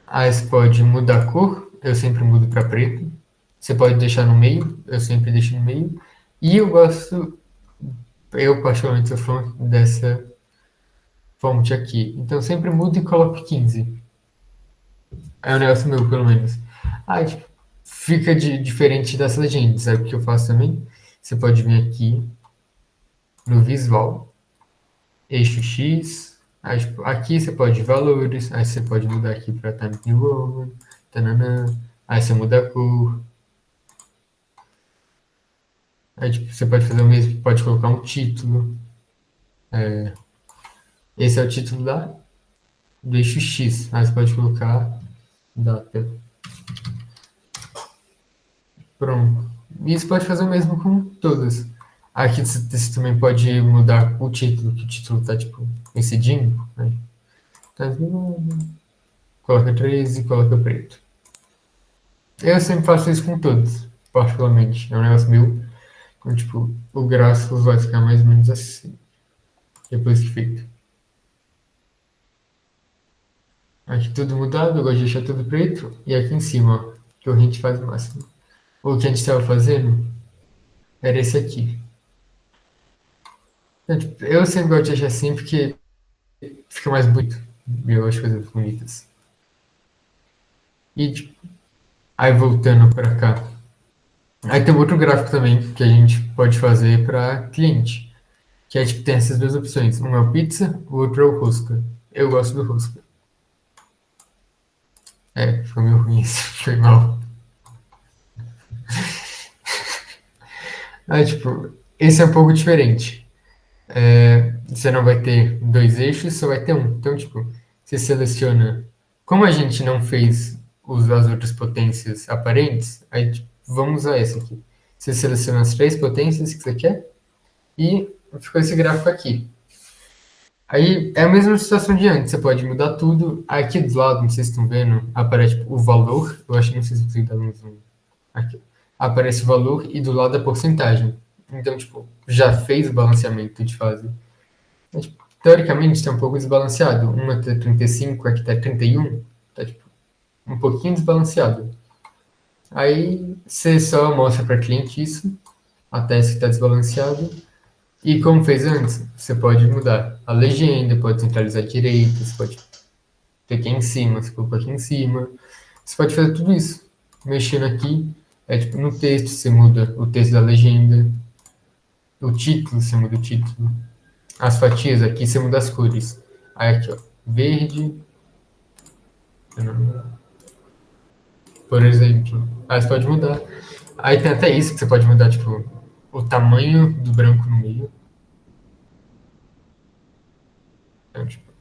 [SPEAKER 3] Aí você pode mudar a cor, eu sempre mudo para preto. Você pode deixar no meio, eu sempre deixo no meio. E eu particularmente sou fã dessa fonte aqui. Então eu sempre mudo e coloco 15. É um negócio meu, pelo menos. Aí tipo, fica diferente das legendas, sabe o que eu faço também? Você pode vir aqui no visual, eixo X. Aí, tipo, aqui você pode ir valores, aí você pode mudar aqui para Time New Roman, tananã. Aí você muda a cor. Aí, tipo, você pode fazer o mesmo, pode colocar um título. Esse é o título do eixo X. Aí você pode colocar data. Pronto. E você pode fazer o mesmo com todas. Aqui você também pode mudar o título, que o título tá, tipo, coincidinho. Né? Coloca 13 e coloca preto. Eu sempre faço isso com todos, particularmente. É um negócio meu. Então, tipo, o gráfico vai ficar mais ou menos assim. Depois que feito. Aqui tudo mudado, eu gosto de deixar tudo preto. E aqui em cima, ó, que a gente faz o máximo. o que a gente estava fazendo era esse aqui. Então, tipo, eu sempre gosto de achar assim porque fica mais bonito. Eu acho coisas bonitas. E, tipo, aí voltando para cá. Aí tem outro gráfico também que a gente pode fazer para cliente. Que é tipo, tem essas duas opções. Um é o pizza, o outro é o rosca. Eu gosto do rosca. É, ficou meio ruim isso. Foi mal. Aí, tipo, esse é um pouco diferente. Você não vai ter dois eixos, só vai ter um. Então, tipo, você seleciona. Como a gente não fez as outras potências aparentes, aí tipo, vamos usar essa aqui. Você seleciona as três potências que você quer e ficou esse gráfico aqui. Aí é a mesma situação de antes, você pode mudar tudo. Aqui do lado, não sei se estão vendo, aparece tipo, o valor. Eu acho que não sei se vocês estão vendo. Aqui. Aparece o valor e do lado a porcentagem. Então, tipo, já fez o balanceamento de fase. Mas, tipo, teoricamente está um pouco desbalanceado. Uma está 35, aqui está 31. Está tipo, um pouquinho desbalanceado. Aí você só mostra para cliente isso, até se está desbalanceado. E como fez antes, você pode mudar a legenda, pode centralizar direito, você pode ter aqui em cima, você coloca aqui em cima. Você pode fazer tudo isso. Mexendo aqui, é tipo no texto, você muda o texto da legenda, o título, você muda o título. As fatias aqui, você muda as cores. Aí aqui, ó, verde, por exemplo. Aí você pode mudar. Aí tem até isso que você pode mudar, tipo, o tamanho do branco no meio. Então, tipo,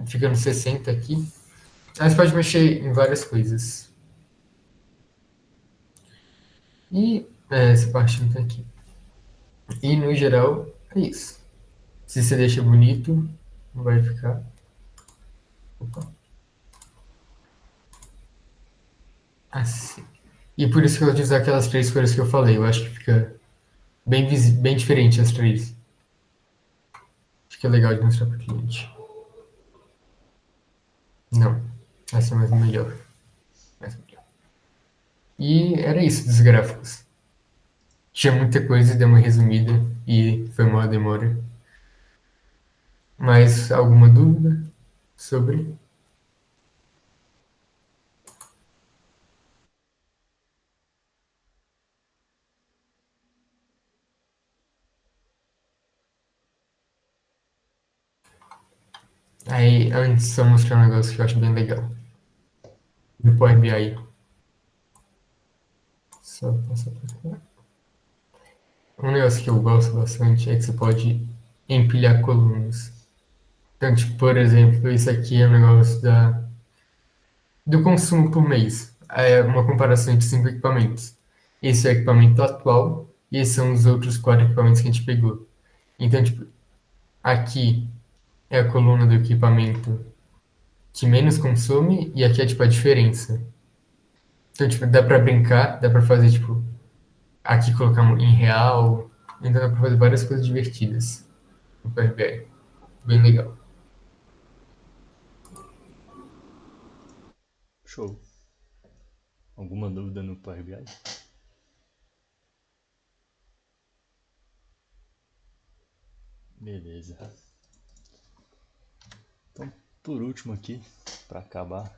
[SPEAKER 3] fica no 60 aqui. Aí você pode mexer em várias coisas. E essa parte não tem aqui. E no geral, é isso. Se você deixa bonito, vai ficar. Opa, assim. E por isso que eu vou usar aquelas três cores que eu falei. Eu acho que fica bem diferente as três. Acho que é legal de mostrar para o cliente. Não, essa é mais melhor. Mais melhor. E era isso dos gráficos. Tinha muita coisa e deu uma resumida e foi uma demora. Mais alguma dúvida sobre? Aí, antes, só mostrar um negócio que eu acho bem legal. Do Power BI. Só passar pra cá. Um negócio que eu gosto bastante é que você pode empilhar colunas. Então, tipo, por exemplo, isso aqui é um negócio do consumo por mês. É uma comparação entre 5 equipamentos. Esse é o equipamento atual e esses são os outros 4 equipamentos que a gente pegou. Então, tipo, aqui é a coluna do equipamento que menos consome e aqui é, tipo, a diferença. Então, tipo, dá pra brincar, dá pra fazer, tipo, aqui colocar em real, então dá pra fazer várias coisas divertidas no Power BI. Bem legal.
[SPEAKER 1] Show. Alguma dúvida no Power BI? Beleza. Então, por último aqui, para acabar,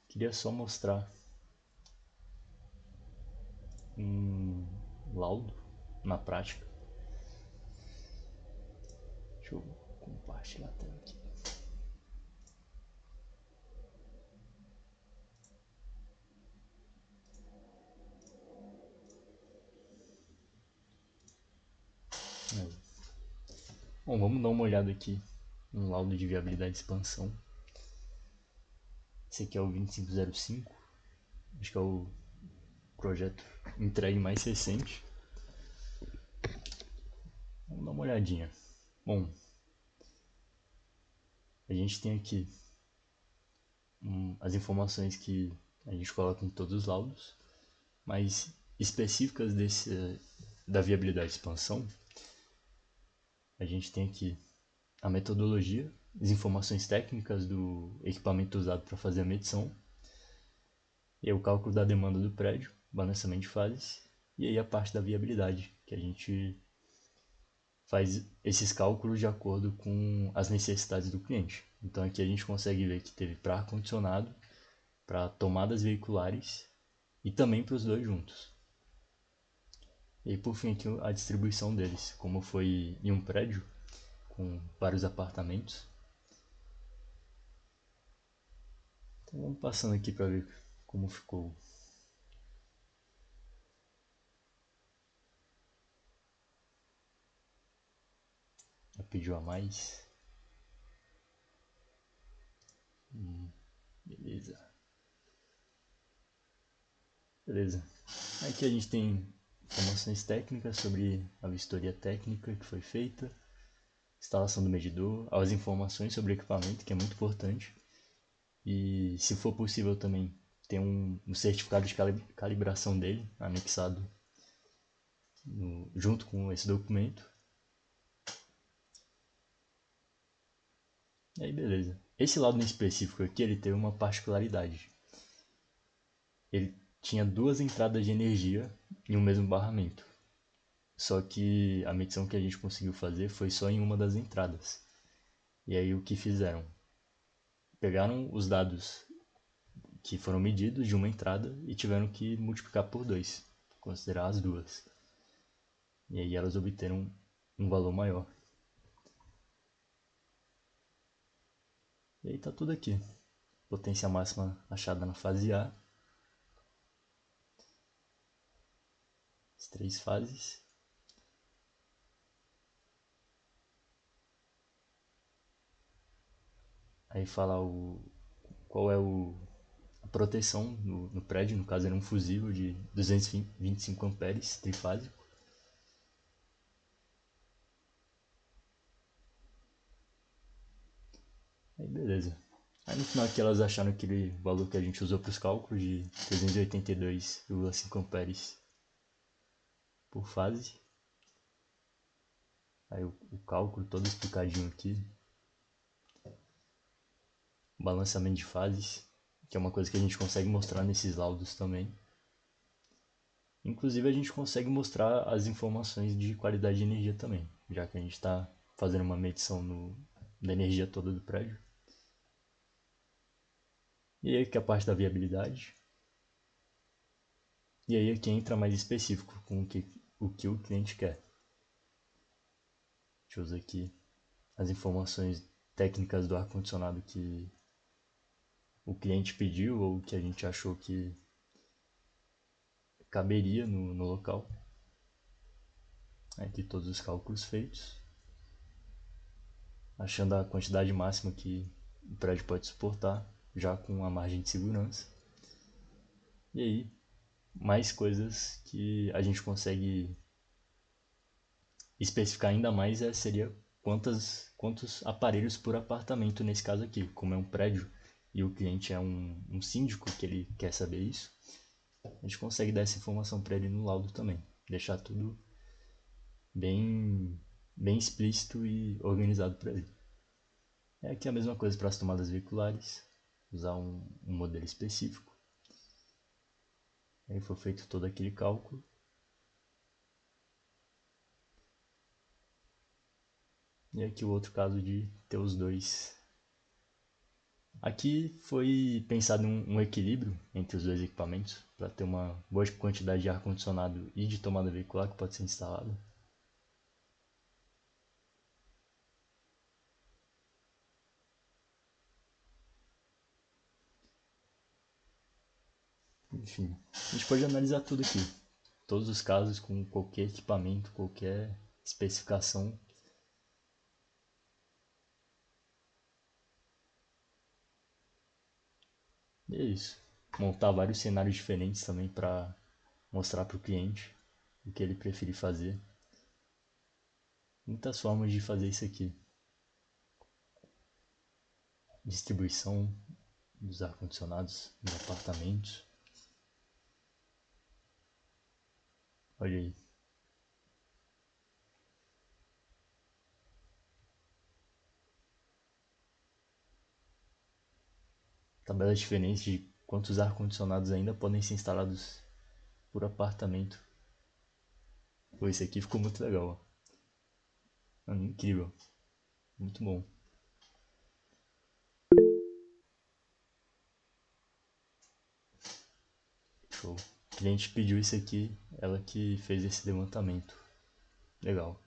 [SPEAKER 1] queria só mostrar um laudo na prática. Deixa eu compartilhar a tela aqui. Bom, vamos dar uma olhada aqui no laudo de viabilidade de expansão. Esse aqui é o 2505, acho que é o projeto entregue mais recente. Vamos dar uma olhadinha. Bom, a gente tem aqui as informações que a gente coloca em todos os laudos, mas específicas da viabilidade de expansão, a gente tem aqui a metodologia, as informações técnicas do equipamento usado para fazer a medição, E aí o cálculo da demanda do prédio, balanceamento de fases, e aí a parte da viabilidade, que a gente faz esses cálculos de acordo com as necessidades do cliente. Então aqui a gente consegue ver que teve para ar-condicionado, para tomadas veiculares e também para os dois juntos. E aí, por fim, aqui a distribuição deles, como foi em um prédio com vários apartamentos. Então vamos passando aqui para ver como ficou. Já pediu a mais. Beleza. Beleza. Aqui a gente tem informações técnicas sobre a vistoria técnica que foi feita, instalação do medidor, as informações sobre o equipamento, que é muito importante. E se for possível também tem um certificado de calibração dele anexado junto com esse documento. E aí beleza. Esse laudo em específico aqui ele teve uma particularidade. Ele tinha duas entradas de energia em um mesmo barramento. Só que a medição que a gente conseguiu fazer foi só em uma das entradas. E aí o que fizeram? Pegaram os dados que foram medidos de uma entrada e tiveram que multiplicar por 2, considerar as duas. E aí elas obteram um valor maior. E aí tá tudo aqui. Potência máxima achada na fase A. As 3 fases. Aí fala qual é a proteção no prédio, no caso era um fusível de 225 amperes trifásico. Aí beleza. Aí no final aqui elas acharam aquele valor que a gente usou para os cálculos de 382,5 amperes por fase. Aí o cálculo todo explicadinho aqui. Balanceamento de fases, que é uma coisa que a gente consegue mostrar nesses laudos também. Inclusive a gente consegue mostrar as informações de qualidade de energia também, já que a gente está fazendo uma medição da energia toda do prédio. E aí aqui a parte da viabilidade. E aí aqui entra mais específico com o que o cliente quer. Deixa eu usar aqui as informações técnicas do ar-condicionado que o cliente pediu ou que a gente achou que caberia no local. Aqui todos os cálculos feitos, achando a quantidade máxima que o prédio pode suportar, já com a margem de segurança. E aí, mais coisas que a gente consegue especificar ainda mais seria quantos aparelhos por apartamento nesse caso aqui. Como é um prédio e o cliente é um síndico que ele quer saber isso, a gente consegue dar essa informação para ele no laudo também. Deixar tudo bem explícito e organizado para ele. É aqui a mesma coisa para as tomadas veiculares, usar um modelo específico. Aí foi feito todo aquele cálculo. E aqui o outro caso de ter os dois. Aqui foi pensado um equilíbrio entre os dois equipamentos, para ter uma boa quantidade de ar-condicionado e de tomada veicular que pode ser instalada. Enfim, a gente pode analisar tudo aqui. Todos os casos com qualquer equipamento, qualquer especificação. E é isso. Montar vários cenários diferentes também para mostrar para o cliente o que ele preferir fazer. Muitas formas de fazer isso aqui. Distribuição dos ar-condicionados nos apartamentos. Olha aí. Tabelas diferentes de quantos ar-condicionados ainda podem ser instalados por apartamento. Pô, esse aqui ficou muito legal, ó. Mano, incrível. Muito bom. Show. A cliente pediu isso aqui, ela que fez esse levantamento. Legal.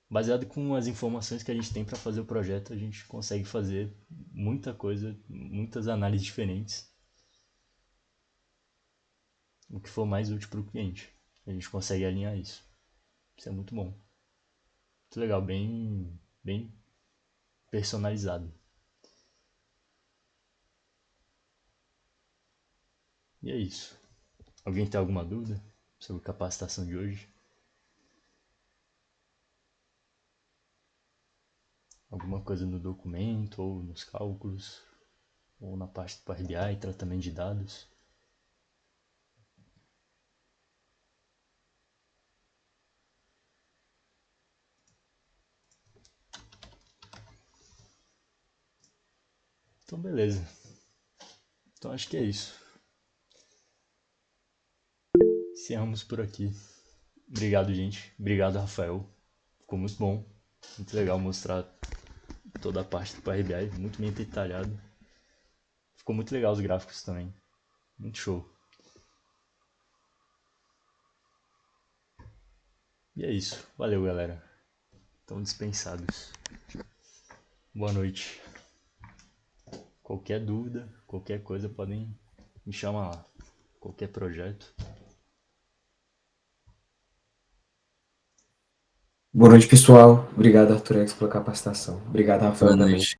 [SPEAKER 1] Baseado com as informações que a gente tem para fazer o projeto, a gente consegue fazer muita coisa, muitas análises diferentes. O que for mais útil para o cliente. A gente consegue alinhar isso. Isso é muito bom. Muito legal, bem personalizado. E é isso. Alguém tem alguma dúvida sobre a capacitação de hoje? Alguma coisa no documento, ou nos cálculos, ou na parte do Power BI, tratamento de dados? Então, beleza. Então, acho que é isso. Encerramos por aqui. Obrigado, gente. Obrigado, Rafael. Ficou muito bom. Muito legal mostrar toda a parte do Power BI. Muito bem detalhado. Ficou muito legal os gráficos também. Muito show. E é isso. Valeu, galera. Estão dispensados. Boa noite. Qualquer dúvida, qualquer coisa, podem me chamar lá. Qualquer projeto.
[SPEAKER 4] Boa noite, pessoal. Obrigado, Arthur X, pela capacitação. Obrigado, Rafael,
[SPEAKER 2] Boa
[SPEAKER 4] também.
[SPEAKER 2] noite.